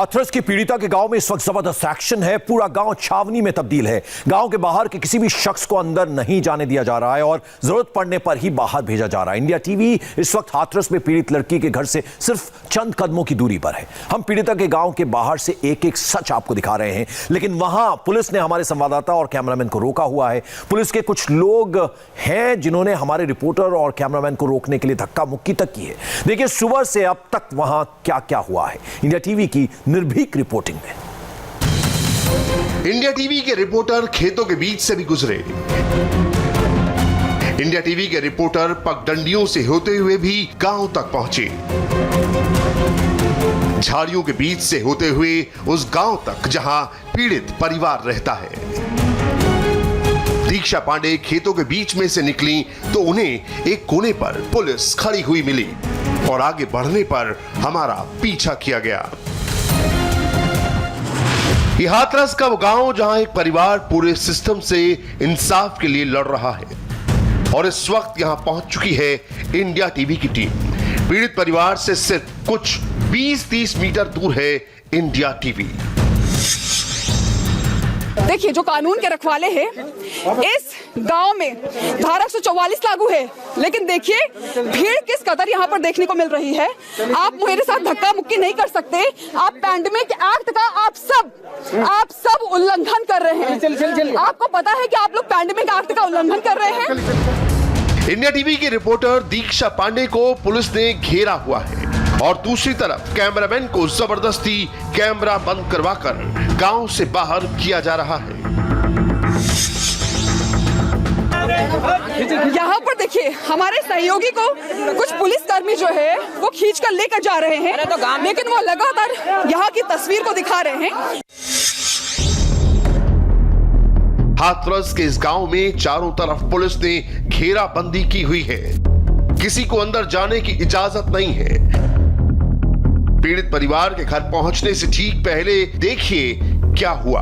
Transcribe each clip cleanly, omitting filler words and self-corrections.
हाथरस की पीड़िता के गांव में इस वक्त जबरदस्त एक्शन है। पूरा गांव छावनी में तब्दील है। गांव के बाहर के किसी भी शख्स को अंदर नहीं जाने दिया जा रहा है और जरूरत पड़ने पर ही बाहर भेजा जा रहा है। इंडिया टीवी इस वक्त हाथरस में पीड़ित लड़की के घर से सिर्फ चंद कदमों की दूरी पर है। हम पीड़िता के गांव के बाहर से एक एक सच आपको दिखा रहे हैं, लेकिन वहां पुलिस ने हमारे संवाददाता और कैमरामैन को रोका हुआ है। पुलिस के कुछ लोग हैं जिन्होंने हमारे रिपोर्टर और कैमरामैन को रोकने के लिए धक्का मुक्की तक की है। देखिए सुबह से अब तक वहां क्या क्या हुआ है, इंडिया टीवी की निर्भीक रिपोर्टिंग में। इंडिया टीवी के रिपोर्टर खेतों के बीच से भी गुजरे। इंडिया टीवी के रिपोर्टर पगडंडियों से होते हुए भी गांव तक पहुंचे। झाड़ियों के बीच से होते हुए उस गांव तक जहां पीड़ित परिवार रहता है। दीक्षा पांडे खेतों के बीच में से निकली तो उन्हें एक कोने पर पुलिस खड़ी हुई मिली और आगे बढ़ने पर हमारा पीछा किया गया। ये हाथरस का वो गांव जहां एक परिवार पूरे सिस्टम से इंसाफ के लिए लड़ रहा है और इस वक्त यहां पहुंच चुकी है इंडिया टीवी की टीम। पीड़ित परिवार से सिर्फ कुछ 20-30 मीटर दूर है इंडिया टीवी। देखिए जो कानून के रखवाले हैं, इस गांव में धारा 144 लागू है, लेकिन देखिए भीड़ किस कदर यहाँ पर देखने को मिल रही है। आप मेरे साथ धक्का मुक्की नहीं कर सकते। आप पैंडेमिक एक्ट का आप सब उल्लंघन कर रहे हैं। आपको पता है कि आप लोग पैंडेमिक एक्ट का उल्लंघन कर रहे हैं। इंडिया टीवी के रिपोर्टर दीक्षा पांडे को पुलिस ने घेरा हुआ है और दूसरी तरफ कैमरामैन को जबरदस्ती कैमरा बंद करवाकर गांव से बाहर किया जा रहा है। यहाँ पर देखिए हमारे सहयोगी को कुछ पुलिसकर्मी जो है वो खींच कर लेकर जा रहे हैं, लेकिन वो लगातार यहाँ की तस्वीर को दिखा रहे हैं। हाथरस के इस गांव में चारों तरफ पुलिस ने घेराबंदी की हुई है। किसी को अंदर जाने की इजाजत नहीं है। पीड़ित परिवार के घर पहुंचने से ठीक पहले देखिए क्या हुआ।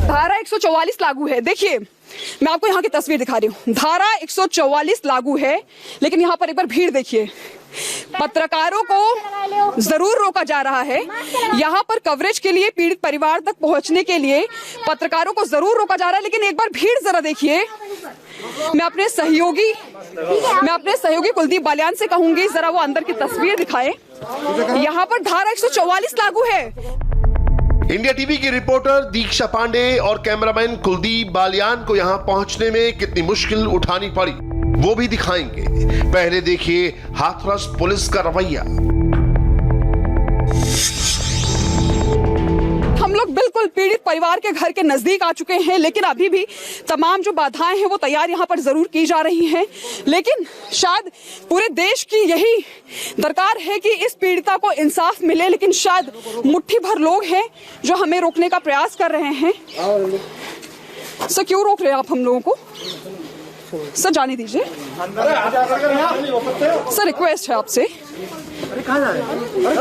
धारा 144 लागू है। देखिए मैं आपको यहाँ की तस्वीर दिखा रही हूँ। धारा 144 लागू है, लेकिन यहाँ पर एक बार भीड़ देखिए। पत्रकारों को जरूर रोका जा रहा है। यहाँ पर कवरेज के लिए, पीड़ित परिवार तक पहुँचने के लिए पत्रकारों को जरूर रोका जा रहा है, लेकिन एक बार भीड़ जरा देखिए। मैं अपने सहयोगी कुलदीप बालियान से कहूंगी जरा वो अंदर की तस्वीर दिखाएं। यहाँ पर धारा 144 लागू है। इंडिया टीवी की रिपोर्टर दीक्षा पांडे और कैमरामैन कुलदीप बालियान को यहां पहुंचने में कितनी मुश्किल उठानी पड़ी वो भी दिखाएंगे। पहले देखिए हाथरस पुलिस का रवैया। हम लोग बिल्कुल पीड़ित परिवार के घर के नजदीक आ चुके हैं, लेकिन अभी भी तमाम जो बाधाएं हैं वो तैयार यहाँ पर जरूर की जा रही हैं। लेकिन शायद पूरे देश की यही दरकार है कि इस पीड़िता को इंसाफ मिले, लेकिन शायद मुट्ठी भर लोग हैं जो हमें रोकने का प्रयास कर रहे हैं। सर क्यों रोक रहे हैं आप हम लोगों को? सर जाने दीजिए। सर रिक्वेस्ट है आपसे।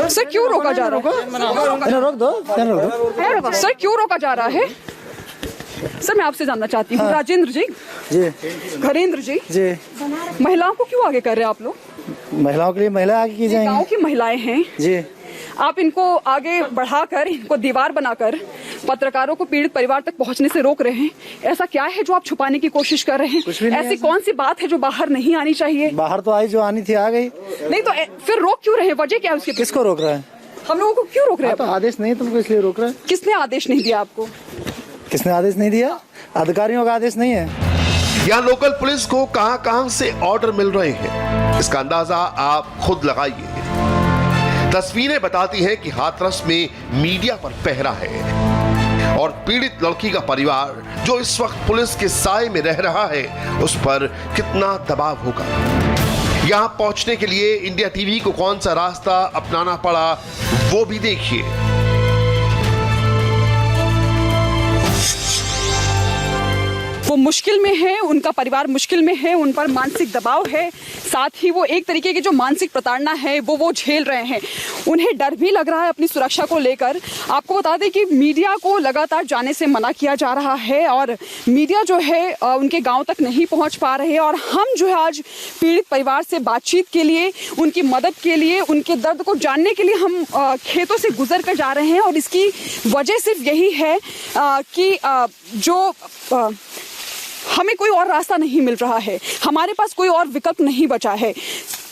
सर क्यों रोका जा रहा है? रोक दो। सर क्यों रोका जा रहा है? सर मैं आपसे जानना चाहती हूँ। राजेंद्र जी, घरेंद्र जी, महिलाओं को क्यों आगे कर रहे हैं आप लोग? महिलाओं के लिए महिला आगे की जाएंगी। गाँव की महिलाएं हैं जी, आप इनको आगे बढ़ाकर, इनको दीवार बनाकर पत्रकारों को पीड़ित परिवार तक पहुंचने से रोक रहे हैं। ऐसा क्या है जो आप छुपाने की कोशिश कर रहे हैं? ऐसी कौन सी बात है जो बाहर नहीं आनी चाहिए? बाहर तो आई, जो आनी थी आ गई। नहीं तो फिर रोक क्यों रहे हैं? वजह क्या है उसके? किसको रोक रहा है? हम लोगों को क्यों रोक रहे हैं? तो आदेश नहीं तुमको, इसलिए रोक रहा है। किसने आदेश नहीं दिया आपको? किसने आदेश नहीं दिया? अधिकारियों का आदेश नहीं है। यहाँ लोकल पुलिस को कहां से ऑर्डर मिल रहे हैं, इसका अंदाजा आप खुद लगाइए। तस्वीरें बताती हैं कि हाथरस में मीडिया पर पहरा है और पीड़ित लड़की का परिवार जो इस वक्त पुलिस के साए में रह रहा है उस पर कितना दबाव होगा। यहां पहुंचने के लिए इंडिया टीवी को कौन सा रास्ता अपनाना पड़ा वो भी देखिए। वो वो मुश्किल में है, उनका परिवार मुश्किल में है, उन पर मानसिक दबाव है, साथ ही वो एक तरीके की जो मानसिक प्रताड़ना है वो झेल रहे हैं। उन्हें डर भी लग रहा है अपनी सुरक्षा को लेकर। आपको बता दें कि मीडिया को लगातार जाने से मना किया जा रहा है और मीडिया जो है उनके गांव तक नहीं पहुंच पा रहे हैं और हम जो है आज पीड़ित परिवार से बातचीत के लिए, उनकी मदद के लिए, उनके दर्द को जानने के लिए हम खेतों से गुजर कर जा रहे हैं। और इसकी वजह सिर्फ यही है कि हमें कोई और रास्ता नहीं मिल रहा है, हमारे पास कोई और विकल्प नहीं बचा है।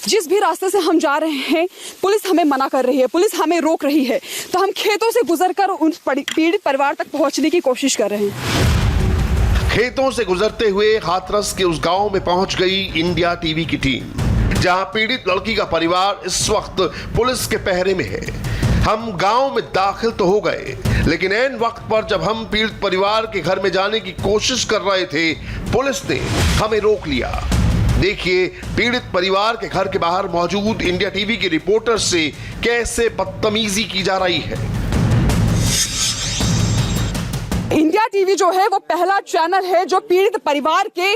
जिस भी रास्ते से हम जा रहे हैं पुलिस हमें मना कर रही है, पुलिस हमें रोक रही है, तो हम खेतों से गुजरकर उन पीड़ित परिवार तक पहुंचने की कोशिश कर रहे हैं। खेतों से गुजरते हुए हाथरस के उस गांव में पहुंच गई इंडिया टीवी की टीम, जहां पीड़ित लड़की का परिवार इस वक्त पुलिस के पहरे में है। हम गांव में दाखिल तो हो गए, लेकिन ऐन वक्त पर जब हम पीड़ित परिवार के घर में जाने की कोशिश कर रहे थे, पुलिस ने हमें रोक लिया। देखिए पीड़ित परिवार के घर के बाहर मौजूद इंडिया टीवी के रिपोर्टर से कैसे बदतमीजी की जा रही है। इंडिया टीवी जो है वो पहला चैनल है जो पीड़ित परिवार के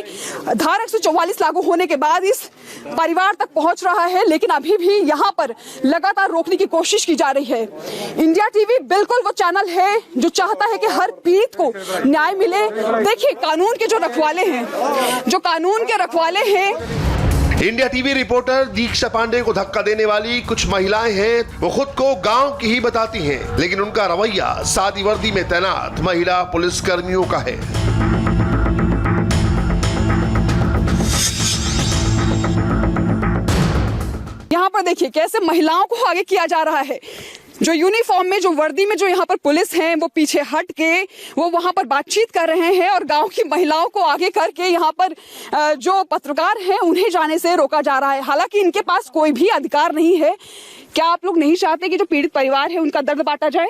धारा 144 लागू होने के बाद इस परिवार तक पहुंच रहा है, लेकिन अभी भी यहां पर लगातार रोकने की कोशिश की जा रही है। इंडिया टीवी बिल्कुल वो चैनल है जो चाहता है कि हर पीड़ित को न्याय मिले। देखिए कानून के जो रखवाले हैं, इंडिया टीवी रिपोर्टर दीक्षा पांडे को धक्का देने वाली कुछ महिलाएं हैं, वो खुद को गांव की ही बताती हैं, लेकिन उनका रवैया सादी वर्दी में तैनात महिला पुलिस कर्मियों का है। यहाँ पर देखिए कैसे महिलाओं को आगे किया जा रहा है। जो यूनिफॉर्म में, जो वर्दी में जो यहाँ पर पुलिस हैं, वो पीछे हट के वो वहां पर बातचीत कर रहे हैं और गांव की महिलाओं को आगे करके यहाँ पर जो पत्रकार हैं उन्हें जाने से रोका जा रहा है। हालांकि इनके पास कोई भी अधिकार नहीं है। क्या आप लोग नहीं चाहते कि जो पीड़ित परिवार है उनका दर्द बांटा जाए?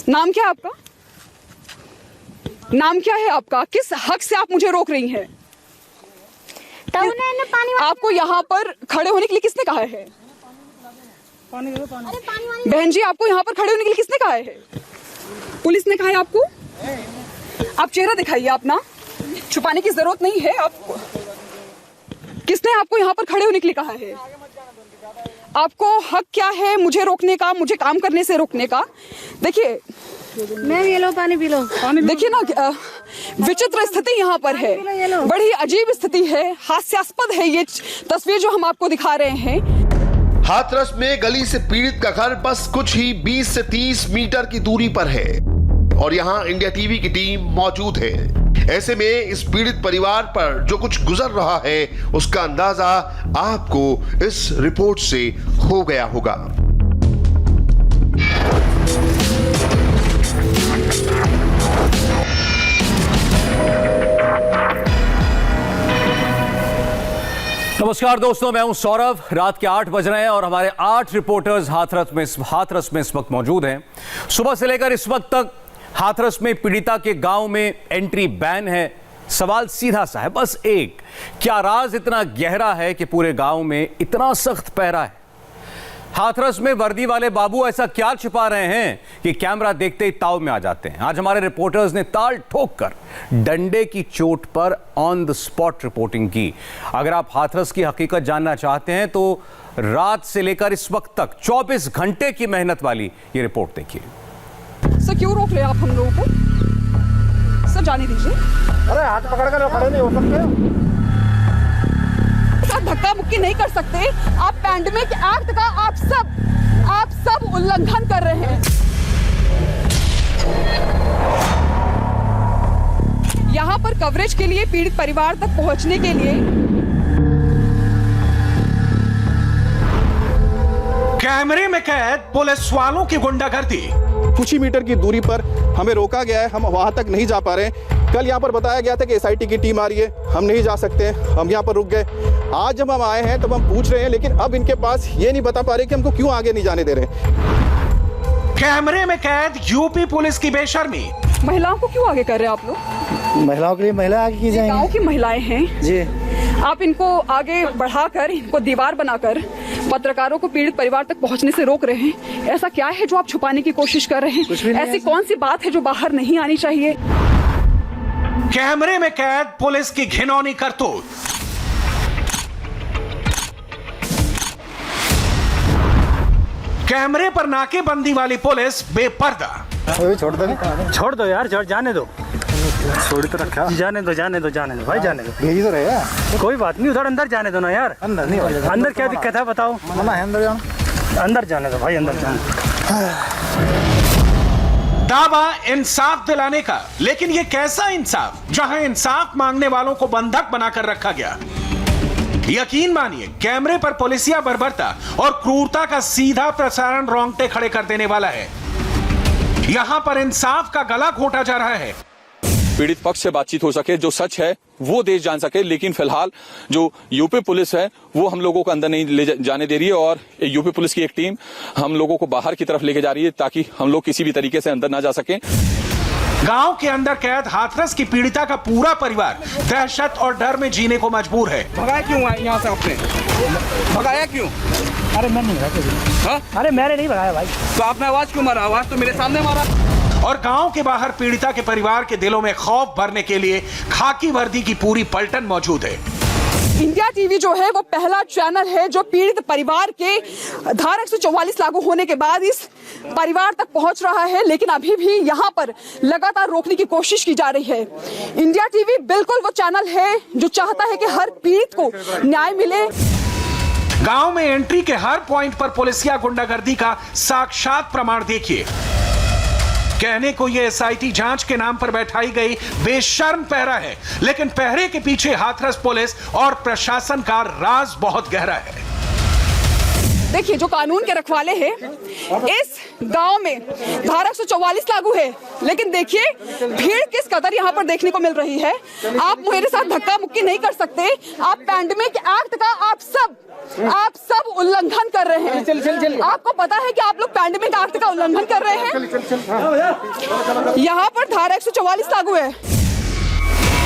नाम क्या है आपका? नाम क्या है आपका? किस हक से आप मुझे रोक रही हैं? आपको यहाँ पर खड़े होने के लिए किसने कहा है? बहन जी, आपको यहाँ पर खड़े होने के लिए किसने कहा है? पुलिस ने कहा है आपको? आप चेहरा दिखाइए अपना, छुपाने की जरूरत नहीं है आपको। किसने आपको यहाँ पर खड़े होने के लिए कहा है? आपको हक क्या है मुझे रोकने का, मुझे काम करने से रोकने का? देखिए मैम ये लो पानी पी लो। देखिए ना, विचित्र स्थिति यहाँ पर है, बड़ी अजीब स्थिति है, हास्यास्पद है ये तस्वीर जो हम आपको दिखा रहे हैं। हाथरस में गली से पीड़ित का घर बस कुछ ही 20 से 30 मीटर की दूरी पर है और यहाँ इंडिया टीवी की टीम मौजूद है। ऐसे में इस पीड़ित परिवार पर जो कुछ गुजर रहा है उसका अंदाजा आपको इस रिपोर्ट से हो गया होगा। नमस्कार दोस्तों, मैं हूं सौरभ। रात के 8 बज रहे हैं और हमारे 8 रिपोर्टर्स हाथरस में इस वक्त मौजूद हैं। सुबह से लेकर इस वक्त तक हाथरस में पीड़िता के गांव में एंट्री बैन है। सवाल सीधा सा है, बस एक, क्या राज इतना गहरा है कि पूरे गांव में इतना सख्त पहरा है? हाथरस में वर्दी वाले बाबू ऐसा क्या छिपा रहे हैं कि कैमरा देखते ही ताव में आ जाते हैं? आज हमारे रिपोर्टर्स ने ताल ठोक कर डंडे की चोट पर ऑन द स्पॉट रिपोर्टिंग की। अगर आप हाथरस की हकीकत जानना चाहते हैं तो रात से लेकर इस वक्त तक 24 घंटे की मेहनत वाली ये रिपोर्ट देखिए। सर क्यों रोक रहे हैं आप हम लोगों को? सर जाने दीजिए। अरे हाथ पकड़ कर खड़े नहीं हो सकते। धक्का मुक्की नहीं कर सकते। आप पैंडेमिक एक्ट का आप सब उल्लंघन कर रहे हैं। यहाँ पर कवरेज के लिए, पीड़ित परिवार तक पहुंचने के लिए कैमरे में कैद पुलिस वालों की गुंडागर्दी। कुछ ही मीटर की दूरी पर हमें रोका गया है, हम वहां तक नहीं जा पा रहे हैं। कल यहाँ पर बताया गया था कि एसआईटी की टीम आ रही है, हम नहीं जा सकते, हम यहाँ पर रुक गए। आज जब हम आए हैं तब हम पूछ रहे हैं, लेकिन अब इनके पास ये नहीं बता पा रहे कि हमको क्यों आगे नहीं जाने दे रहे। कैमरे में कैद यूपी पुलिस की बेशर्मी। महिलाओं को क्यों आगे कर रहे हैं आप लोग? महिलाओं के लिए महिला आगे की जाएंगी। गांव की महिलाएं हैं जी, आप इनको आगे बढ़ाकर, इनको दीवार बनाकर पत्रकारों को पीड़ित परिवार तक पहुंचने से रोक रहे हैं। ऐसा क्या है जो आप छुपाने की कोशिश कर रहे हैं? ऐसी कौन सी बात है जो बाहर नहीं आनी चाहिए? कैमरे में कैद पुलिस की घिनौनी करतूत। कैमरे पर नाकेबंदी वाली पुलिस बेपर्दा। छोड़ दो यार, जाने दो, छोड़ तो रखा, जाने दो भाई, जाने दो, भेज तो रहे, कोई बात नहीं, उधर अंदर जाने दो ना यार। अंदर नहीं, अंदर क्या दिक्कत है बताओ? मना है अंदर जाना, अंदर जाने दो भाई, अंदर जाने। दावा इंसाफ दिलाने का, लेकिन ये कैसा इंसाफ जहां इंसाफ मांगने वालों को बंधक बनाकर रखा गया। यकीन मानिए, कैमरे पर पुलिसिया बर्बरता और क्रूरता का सीधा प्रसारण रोंगटे खड़े कर देने वाला है। यहां पर इंसाफ का गला घोटा जा रहा है। पीड़ित पक्ष से बातचीत हो सके, जो सच है वो देश जान सके, लेकिन फिलहाल जो यूपी पुलिस है वो हम लोगों को अंदर नहीं ले जाने दे रही है और यूपी पुलिस की एक टीम हम लोगों को बाहर की तरफ लेके जा रही है ताकि हम लोग किसी भी तरीके से अंदर ना जा सकें। गांव के अंदर कैद हाथरस की पीड़िता का पूरा परिवार दहशत और डर में जीने को मजबूर है। भगाया क्यों यहाँ से? आपने भगाया क्यों? अरे मैं नहीं भगाया, अरे मैंने नहीं भगाया भाई। तो आपने आवाज क्यों मारा? आवाज तो मेरे सामने मारा। और गांव के बाहर पीड़िता के परिवार के दिलों में खौफ भरने के लिए खाकी वर्दी की पूरी पलटन मौजूद है। इंडिया टीवी जो है वो पहला चैनल है जो पीड़ित परिवार के धारा 144 लागू होने के बाद इस परिवार तक पहुंच रहा है, लेकिन अभी भी यहां पर लगातार रोकने की कोशिश की जा रही है। इंडिया टीवी बिल्कुल वो चैनल है जो चाहता है कि हर पीड़ित को न्याय मिले। गांव में एंट्री के हर पॉइंट पर पुलिसिया गुंडागर्दी का साक्षात प्रमाण देखिए। कहने को ये एसआईटी जांच के नाम पर बैठाई गई बेशर्म पहरा है, लेकिन पहरे के पीछे हाथरस पुलिस और प्रशासन का राज बहुत गहरा है। देखिए, जो कानून के रखवाले हैं, इस गांव में धारा 144 लागू है, लेकिन देखिए भीड़ किस कदर यहाँ पर देखने को मिल रही है। आप मेरे साथ धक्का मुक्की नहीं कर सकते। आप पैंडेमिक एक्ट का आप सब उल्लंघन कर रहे हैं। चल। आपको पता है कि आप लोग पैंडेमिक एक्ट का उल्लंघन कर रहे हैं। यहाँ पर धारा 144 लागू है।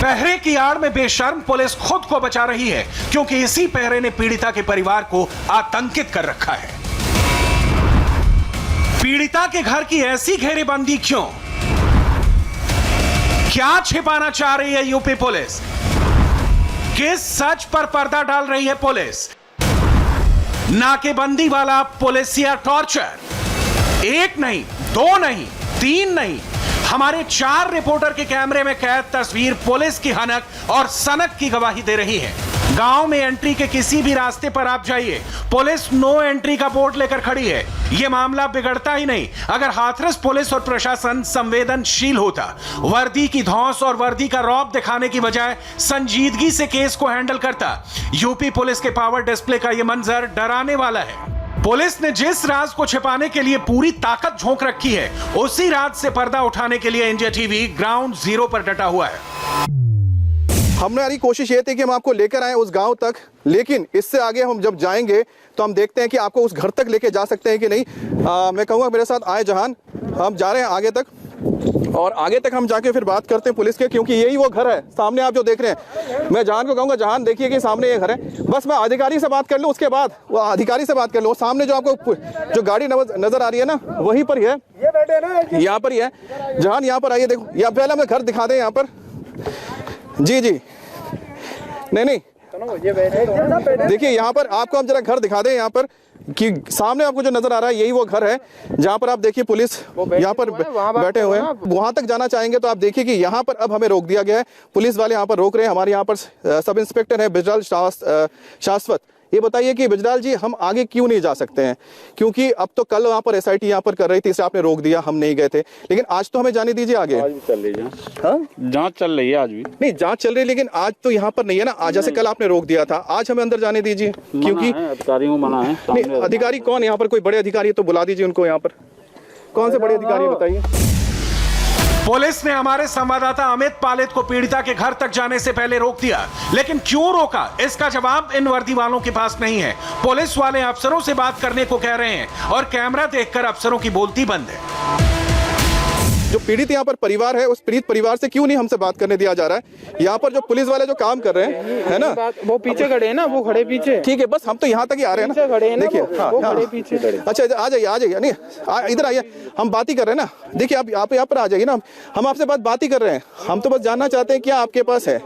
पहरे की आड़ में बेशर्म पुलिस खुद को बचा रही है, क्योंकि इसी पहरे ने पीड़िता के परिवार को आतंकित कर रखा है। पीड़िता के घर की ऐसी घेरेबंदी क्यों? क्या छिपाना चाह रही है यूपी पुलिस? किस सच पर पर्दा डाल रही है पुलिस? नाकेबंदी वाला पुलिसिया टॉर्चर, एक नहीं, दो नहीं, तीन नहीं, हमारे 4 रिपोर्टर के कैमरे में कैद तस्वीर पुलिस की हनक और सनक की गवाही दे रही है। गांव में एंट्री के किसी भी रास्ते पर आप जाइए, पुलिस नो एंट्री का बोर्ड लेकर खड़ी है। यह मामला बिगड़ता ही नहीं अगर हाथरस पुलिस और प्रशासन संवेदनशील होता, वर्दी की धौंस और वर्दी का रौब दिखाने की बजाय संजीदगी से केस को हैंडल करता। यूपी पुलिस के पावर डिस्प्ले का यह मंजर डराने वाला है। पुलिस ने जिस राज को छिपाने के लिए पूरी ताकत झोंक रखी है, उसी राज से पर्दा उठाने के लिए इंडिया टीवी ग्राउंड जीरो पर डटा हुआ है। हमारी कोशिश ये थी कि हम आपको लेकर आए उस गांव तक, लेकिन इससे आगे हम जब जाएंगे तो हम देखते हैं कि आपको उस घर तक लेके जा सकते हैं कि नहीं। मैं कहूँगा मेरे साथ आए जहान, हम जा रहे हैं आगे तक और आगे तक हम जाके फिर बात करते हैं पुलिस के, क्योंकि यही वो घर है सामने आप जो देख रहे हैं। मैं जहान को कहूँगा, जहान देखिए कि सामने ये घर है, बस मैं अधिकारी से बात कर लूँ, उसके बाद वो अधिकारी से बात कर लूँ। सामने जो आपको जो गाड़ी नजर आ रही है ना, वहीं पर ही है, यहाँ पर ही है। जहान यहाँ पर आइए, देखो, या पहले हमें घर दिखा दें यहाँ पर। जी नहीं, देखिए यहाँ पर आपको हम जरा घर दिखा दें यहाँ पर, कि सामने आपको जो नजर आ रहा है यही वो घर है जहां पर आप देखिए पुलिस यहाँ पर बैठे हुए हैं। वहां तक जाना चाहेंगे तो आप देखिए कि यहाँ पर अब हमें रोक दिया गया है। पुलिस वाले यहाँ पर रोक रहे हैं। हमारे यहाँ पर सब इंस्पेक्टर है बिजलाल शाश्वत। ये बताइए कि बिजलाल जी, हम आगे क्यों नहीं जा सकते हैं? क्योंकि अब तो कल वहाँ पर एसआईटी यहाँ पर कर रही थी, इसे आपने रोक दिया, हम नहीं गए थे, लेकिन आज तो हमें जाने दीजिए आगे। आज भी चल रही है, जांच चल रही है आज भी। नहीं, जांच चल रही है, लेकिन आज तो यहाँ पर नहीं है ना। आज जैसे कल आपने रोक दिया था, आज हमें अंदर जाने दीजिए, क्योंकि अधिकारियों को मना है। नहीं, अधिकारी कौन यहाँ पर? कोई बड़े अधिकारी तो बुला दीजिए उनको। यहाँ पर कौन से बड़े अधिकारी बताइए? पुलिस ने हमारे संवाददाता अमित पालित को पीड़िता के घर तक जाने से पहले रोक दिया, लेकिन क्यों रोका, इसका जवाब इन वर्दी वालों के पास नहीं है। पुलिस वाले अफसरों से बात करने को कह रहे हैं और कैमरा देखकर अफसरों की बोलती बंद है। जो पीड़ित यहाँ पर परिवार है, उस पीड़ित परिवार से क्यों नहीं हमसे बात करने दिया जा रहा है? यहाँ पर जो पुलिस वाले जो काम कर रहे हैं, है ना, वो पीछे खड़े हैं ना, वो खड़े पीछे। ठीक है, बस हम तो यहाँ तक ही आ रहे हैं ना। देखिए, अच्छा आ जाइए, नहीं इधर आइए, हम बात ही कर रहे हैं ना। देखिए आप यहाँ पर आ जाइए ना, हम आपसे बात ही कर रहे हैं। हम तो बस जानना चाहते हैं क्या आपके पास है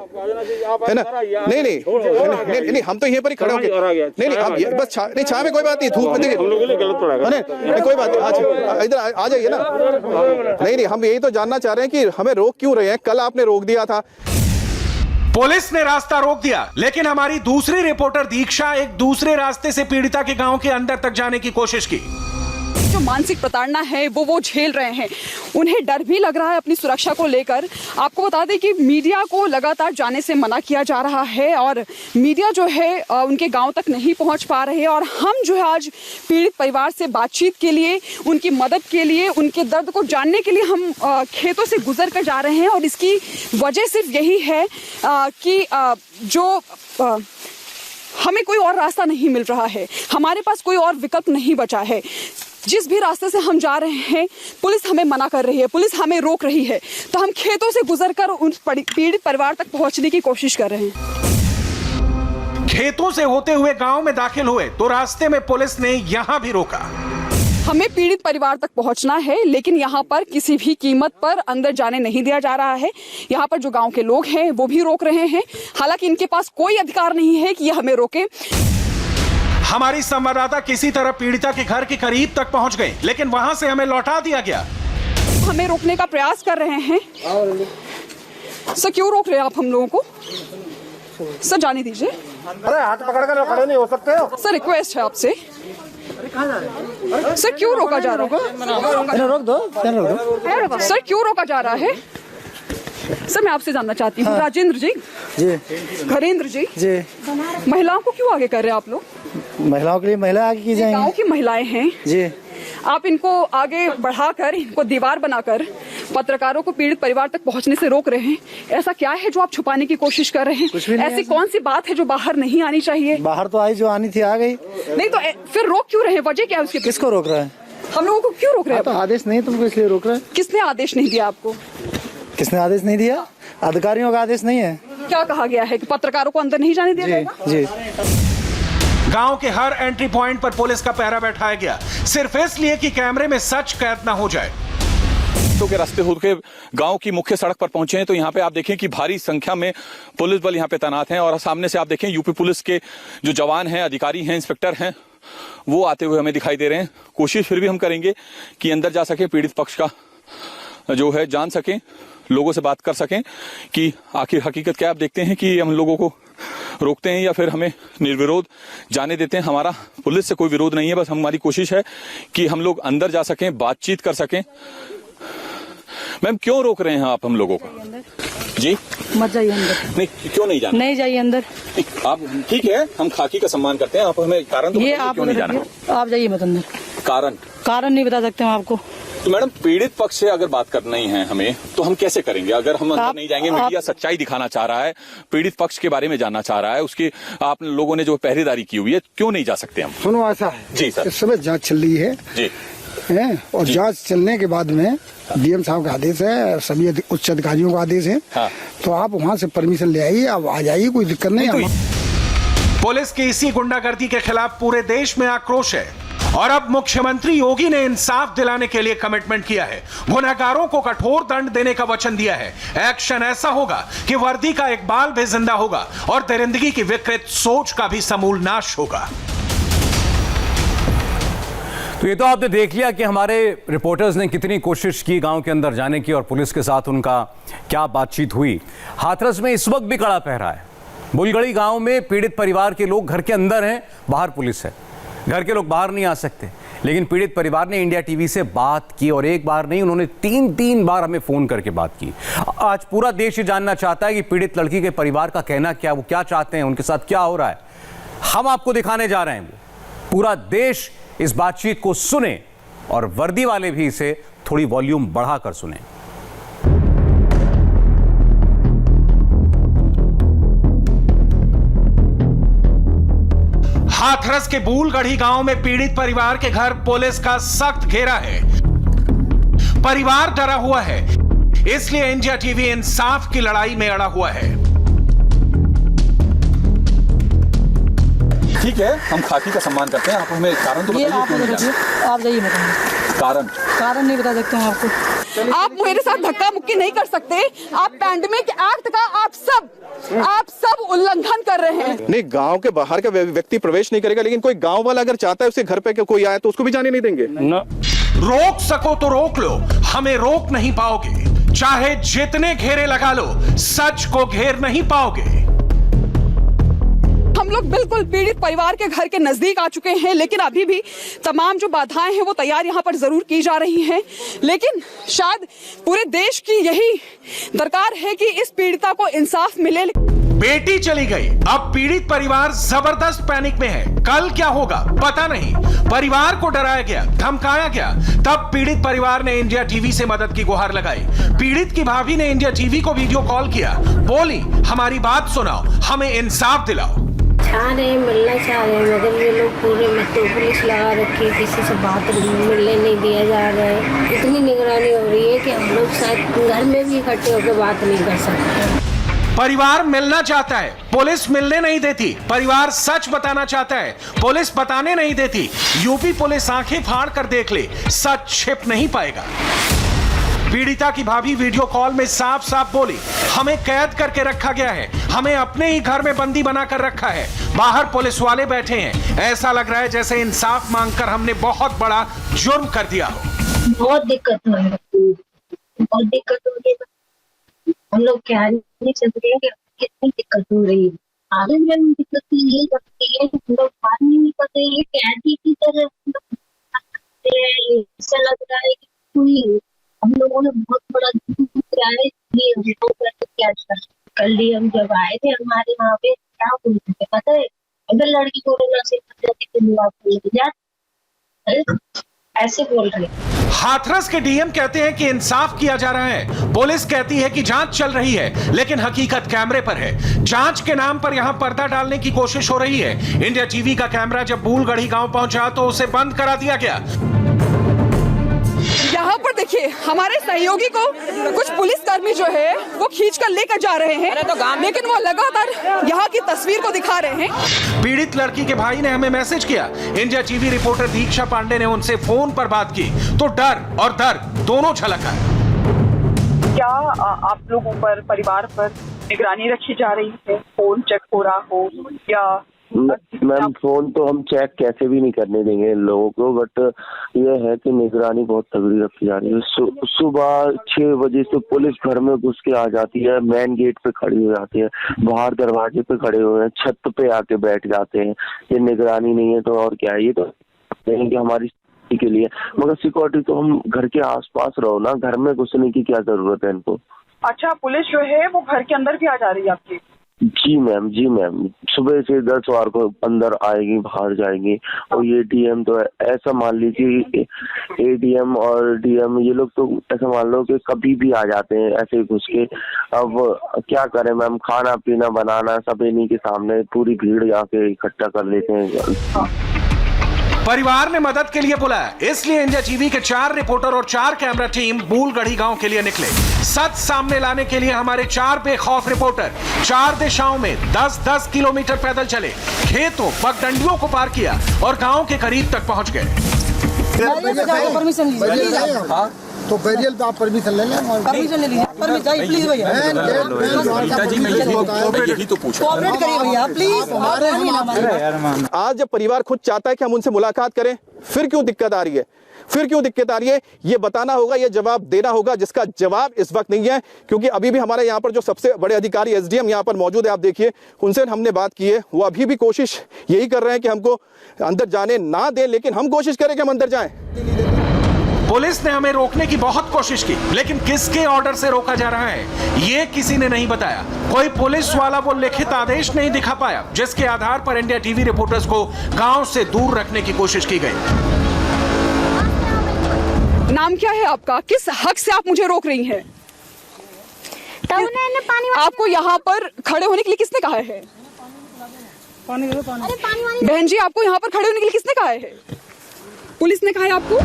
ना? नहीं, हम तो यहीं पर ही खड़े होंगे। नहीं, आप बस नहीं, छाया में कोई बात नहीं, धूप में देखिए कोई बात नहीं, इधर आ जाइए ना। नहीं, हम यही तो जानना चाह रहे हैं कि हमें रोक क्यों रहे हैं? कल आपने रोक दिया था। पुलिस ने रास्ता रोक दिया, लेकिन हमारी दूसरी रिपोर्टर दीक्षा एक दूसरे रास्ते से पीड़िता के गांव के अंदर तक जाने की कोशिश की। जो मानसिक प्रताड़ना है वो झेल रहे हैं, उन्हें डर भी लग रहा है अपनी सुरक्षा को लेकर। आपको बता दें कि मीडिया को लगातार जाने से मना किया जा रहा है और मीडिया जो है उनके गांव तक नहीं पहुंच पा रहे हैं। और हम जो है आज पीड़ित परिवार से बातचीत के लिए, उनकी मदद के लिए, उनके दर्द को जानने के लिए हम खेतों से गुजर कर जा रहे हैं। और इसकी वजह सिर्फ यही है कि हमें कोई और रास्ता नहीं मिल रहा है, हमारे पास कोई और विकल्प नहीं बचा है। जिस भी रास्ते से हम जा रहे हैं, पुलिस हमें मना कर रही है, पुलिस हमें रोक रही है, तो हम खेतों से गुजरकर उन पीड़ित परिवार तक पहुंचने की कोशिश कर रहे हैं। खेतों से होते हुए गांव में दाखिल हुए तो रास्ते में पुलिस ने यहां भी रोका। हमें पीड़ित परिवार तक पहुंचना है, लेकिन यहाँ पर किसी भी कीमत पर अंदर जाने नहीं दिया जा रहा है। यहाँ पर जो गांव के लोग हैं वो भी रोक रहे हैं, हालांकि इनके पास कोई अधिकार नहीं है कि ये हमें रोके। हमारी संवाददाता किसी तरह पीड़िता के घर के करीब तक पहुंच गई, लेकिन वहां से हमें लौटा दिया गया। हमें रोकने का प्रयास कर रहे हैं। सर क्यों रोक रहे हैं आप हम लोगों को? सर जाने दीजिए। अरे हाथ पकड़कर खड़े नहीं हो सकते हो। सर रिक्वेस्ट है आपसे। सर क्यों रोका जा रहा है? रोक दो। सर क्यों रोका जा रहा है? सर मैं आपसे जानना चाहती हूँ, राजेंद्र जी, घरेंद्र जी, महिलाओं को क्यों आगे कर रहे हैं आप लोग? महिलाओं के लिए महिला आगे की जाएंगी। गांव की महिलाएं हैं जी, आप इनको आगे बढ़ाकर, इनको दीवार बनाकर पत्रकारों को पीड़ित परिवार तक पहुंचने से रोक रहे हैं। ऐसा क्या है जो आप छुपाने की कोशिश कर रहे हैं? ऐसी कौन सी बात है जो बाहर नहीं आनी चाहिए? बाहर तो आई, जो आनी थी आ गई। नहीं तो फिर रोक क्यों रहे हैं? वजह क्या है उसके? किसको रोक रहे हैं? हम लोगों को क्यों रोक रहे हैं? तो आदेश नहीं तुमको, इसलिए रोक रहे हैं। किसने आदेश नहीं दिया आपको? किसने आदेश नहीं दिया? अधिकारियों का आदेश नहीं है। क्या कहा गया है कि पत्रकारों को अंदर नहीं जाने दिया जाएगा? जी। गांव के हर एंट्री पॉइंट पर पुलिस का पहरा बैठाया गया, सिर्फ इसलिए कि कैमरे में सच कैद न हो जाए। तो के रास्ते होकर गांव की मुख्य सड़क पर पहुंचे हैं, तो यहाँ पे आप देखें कि भारी संख्या में पुलिस बल यहाँ पे तैनात हैं और सामने से आप देखें यूपी पुलिस के जो जवान हैं, अधिकारी हैं, इंस्पेक्टर हैं, वो आते हुए हमें दिखाई दे रहे हैं। कोशिश फिर भी हम करेंगे कि अंदर जा सके, पीड़ित पक्ष का जो है जान सकें, लोगों से बात कर सकें कि आखिर हकीकत क्या। आप देखते हैं कि हम लोगों को रोकते हैं या फिर हमें निर्विरोध जाने देते हैं। हमारा पुलिस से कोई विरोध नहीं है, बस हमारी कोशिश है कि हम लोग अंदर जा सकें, बातचीत कर सकें। मैम क्यों रोक रहे हैं आप हम लोगों को? जी मत जाइए अंदर। नहीं, क्यों नहीं जाना? नहीं जाइए अंदर। आप ठीक है, हम खाकी का सम्मान करते हैं, आप हमें कारण तो ये बताइए, आप क्यों नहीं जाना? आप जाइए मत अंदर। कारण नहीं बता सकते हम आपको। तो मैडम पीड़ित पक्ष से अगर बात करनी है हमें, तो हम कैसे करेंगे? अगर हम अंदर नहीं जाएंगे, मीडिया सच्चाई दिखाना चाह रहा है, पीड़ित पक्ष के बारे में जानना चाह रहा है, उसकी आप लोगों ने जो पहरेदारी की हुई है, क्यों नहीं जा सकते हम? सुनो, ऐसा है जी सर, इस समय जांच चल रही है जी, और जांच चलने के बाद में डीएम साहब का आदेश है, सभी उच्च अधिकारियों का आदेश है। हाँ। तो आप वहाँ से परमिशन ले आइए, आप आ जाइए, कोई दिक्कत नहीं। पुलिस की इसी गुंडागर्दी के खिलाफ पूरे देश में आक्रोश है और अब मुख्यमंत्री योगी ने इंसाफ दिलाने के लिए कमिटमेंट किया है। गुनहगारों को कठोर दंड देने का वचन दिया है। एक्शन ऐसा होगा कि वर्दी का एक बाल भी जिंदा होगा और दरिंदगी की विकृत सोच का भी समूल नाश होगा। तो ये तो आपने देख लिया कि हमारे रिपोर्टर्स ने कितनी कोशिश की गांव के अंदर जाने की और पुलिस के साथ उनका क्या बातचीत हुई। हाथरस में इस वक्त भी कड़ा पहरा है। बुलगड़ी गांव में पीड़ित परिवार के लोग घर के अंदर हैं, बाहर पुलिस है। घर के लोग बाहर नहीं आ सकते, लेकिन पीड़ित परिवार ने इंडिया टीवी से बात की और एक बार नहीं, उन्होंने तीन बार हमें फोन करके बात की। आज पूरा देश ये जानना चाहता है कि पीड़ित लड़की के परिवार का कहना क्या, वो क्या चाहते हैं, उनके साथ क्या हो रहा है। हम आपको दिखाने जा रहे हैं वो। पूरा देश इस बातचीत को सुने और वर्दी वाले भी इसे थोड़ी वॉल्यूम बढ़ाकर सुने। हाथरस के बूलगढ़ी गांव में पीड़ित परिवार के घर पुलिस का सख्त घेरा है। परिवार डरा हुआ है, इसलिए इंडिया टीवी इंसाफ की लड़ाई में अड़ा हुआ है। ठीक है, हम खाकी का सम्मान करते हैं, आप हमें कारण तो ये बताइए आप क्यों नहीं जाना? आप जाइए, मैं कारण नहीं बता सकते हैं आपको। आप मेरे साथ धक्का मुक्की नहीं कर सकते। आप पैंडेमिक एक्ट का आप सब उल्लंघन कर रहे हैं। नहीं, गांव के बाहर का व्यक्ति प्रवेश नहीं करेगा, लेकिन कोई गांव वाला अगर चाहता है उसके घर पे कोई आए तो उसको भी जाने नहीं देंगे। रोक सको तो रोक लो, हमें रोक नहीं पाओगे। चाहे जितने घेरे लगा लो, सच को घेर नहीं पाओगे। हम लोग बिल्कुल पीड़ित परिवार के घर के नजदीक आ चुके हैं, लेकिन अभी भी तमाम जो बाधाएं हैं वो तैयार यहाँ पर जरूर की जा रही हैं। लेकिन शायद पूरे देश की यही दरकार है कि इस पीड़िता को इंसाफ मिले। बेटी चली गई, अब पीड़ित परिवार जबरदस्त पैनिक में है। कल क्या होगा पता नहीं। परिवार को डराया गया, धमकाया गया। तब पीड़ित परिवार ने इंडिया टीवी से मदद की गुहार लगाई। पीड़ित की भाभी ने इंडिया टीवी को वीडियो कॉल किया, बोली हमारी बात सुनाओ, हमें इंसाफ दिलाओ। मिलना चाह रहे हैं, मगर ये लोग पूरे पुलिस लगा रखी है, किसी से बात मिलने नहीं दिया जा रहा है। इतनी निगरानी हो रही है कि हम लोग शायद घर में भी इकट्ठे होकर बात नहीं कर सकते। परिवार मिलना चाहता है, पुलिस मिलने नहीं देती। परिवार सच बताना चाहता है, पुलिस बताने नहीं देती। यूपी पुलिस आंखें फाड़ कर देख ले, सच छिप नहीं पाएगा। पीड़िता की भाभी वीडियो कॉल में साफ साफ बोली, हमें कैद करके रखा गया है, हमें अपने ही घर में बंदी बनाकर रखा है, बाहर पुलिस वाले बैठे हैं। ऐसा लग रहा है जैसे इंसाफ मांगकर हमने बहुत बड़ा जुर्म कर दिया हो। बहुत दिक्कत हो रही है, हम लोग कह नहीं सकते कि कितनी दिक्कत हो रही है। आगे में दिक्कत यही लगती है कि हम लोग बाहर नहीं निकल रहे हैं, कैदी की तरह ऐसा लग रहा है कि कोई हम लोगों ने बहुत बड़ा कल हम जब आए थे हमारे यहाँ पे, क्या बोलते थे पता है, अगर लड़की कोरोना से ऐसे बोल रहे। हाथरस के डीएम कहते हैं कि इंसाफ किया जा रहा है, पुलिस कहती है कि जांच चल रही है, लेकिन हकीकत कैमरे पर है। जांच के नाम पर यहां पर्दा डालने की कोशिश हो रही है। इंडिया टीवी का कैमरा जब बूलगढ़ी गांव पहुंचा तो उसे बंद करा दिया गया। यहाँ पर देखिए, हमारे सहयोगी को कुछ पुलिसकर्मी जो है वो खींच कर लेकर जा रहे हैं, लेकिन वो लगातार यहाँ की तस्वीर को दिखा रहे हैं। पीड़ित लड़की के भाई ने हमें मैसेज किया। इंडिया टीवी रिपोर्टर दीक्षा पांडे ने उनसे फोन पर बात की तो डर और दर्द दोनों झलका। क्या आप लोगों पर, परिवार पर निगरानी रखी जा रही है? फोन चेक हो रहा हो या? मैम, फोन तो हम चेक कैसे भी नहीं करने देंगे इन लोगों को, बट ये है कि निगरानी बहुत तगड़ी रखी जा रही है। सुबह 6 बजे से पुलिस घर में घुस के आ जाती है, मेन गेट पे खड़ी हो जाती है, बाहर दरवाजे पे खड़े हुए हैं, छत पे आके बैठ जाते हैं। ये निगरानी नहीं है तो और क्या है? ये तो कि हमारी के लिए, मगर सिक्योरिटी तो हम घर के आसपास रहो ना, घर में घुसने की क्या जरूरत है इनको? अच्छा, पुलिस जो है वो घर के अंदर भी आ जा रही है आपकी? जी मैम, जी मैम, सुबह से 10 बार को अंदर आएगी, बाहर जाएगी। और ये डीएम तो ऐसा मान लीजिए, एडीएम और डीएम ये लोग तो ऐसा मान लो कि कभी भी आ जाते हैं ऐसे ही घुस के। अब क्या करें मैम, खाना पीना बनाना सब इन्हीं के सामने, पूरी भीड़ जाके इकट्ठा कर लेते हैं। परिवार ने मदद के लिए बुलाया, इसलिए इंडिया टीवी के 4 रिपोर्टर और 4 कैमरा टीम बूलगढ़ी गांव के लिए निकले। सच सामने लाने के लिए हमारे 4 बेखौफ रिपोर्टर 4 दिशाओं में 10-10 किलोमीटर पैदल चले, खेतों पगडंडियों को पार किया और गांव के करीब तक पहुंच गए। परमिशन लीजिए। हाँ, तो बैरियल पे आप परमिशन ले लें। परमिशन ले लीजिए, परमिशन प्लीज भैया, कोऑपरेट करिए भैया प्लीज। आज जब परिवार खुद चाहता है कि हम उनसे मुलाकात करें, फिर क्यों दिक्कत आ रही है? फिर क्यों दिक्कत आ रही है? ये बताना होगा, ये जवाब देना होगा, जिसका जवाब इस वक्त नहीं है, क्योंकि अभी भी हमारे यहाँ पर जो सबसे बड़े अधिकारी एसडीएम यहाँ पर मौजूद है, आप देखिए, उनसे हमने बात की है। वो अभी भी कोशिश यही कर रहे हैं कि हमको अंदर जाने ना दें, लेकिन हम कोशिश करें कि हम अंदर जाएं। पुलिस ने हमें रोकने की बहुत कोशिश की, लेकिन किसके ऑर्डर से रोका जा रहा है ये किसी ने नहीं बताया। कोई पुलिस वाला वो लिखित आदेश नहीं दिखा पाया जिसके आधार पर इंडिया टीवी रिपोर्टर्स को गांव से दूर रखने की कोशिश की गई। नाम क्या है आपका? किस हक से आप मुझे रोक रही हैं? आपको यहाँ पर खड़े होने के लिए किसने कहा है? बहन जी, आपको यहाँ पर खड़े होने के लिए किसने कहा है? पुलिस ने कहा है आपको?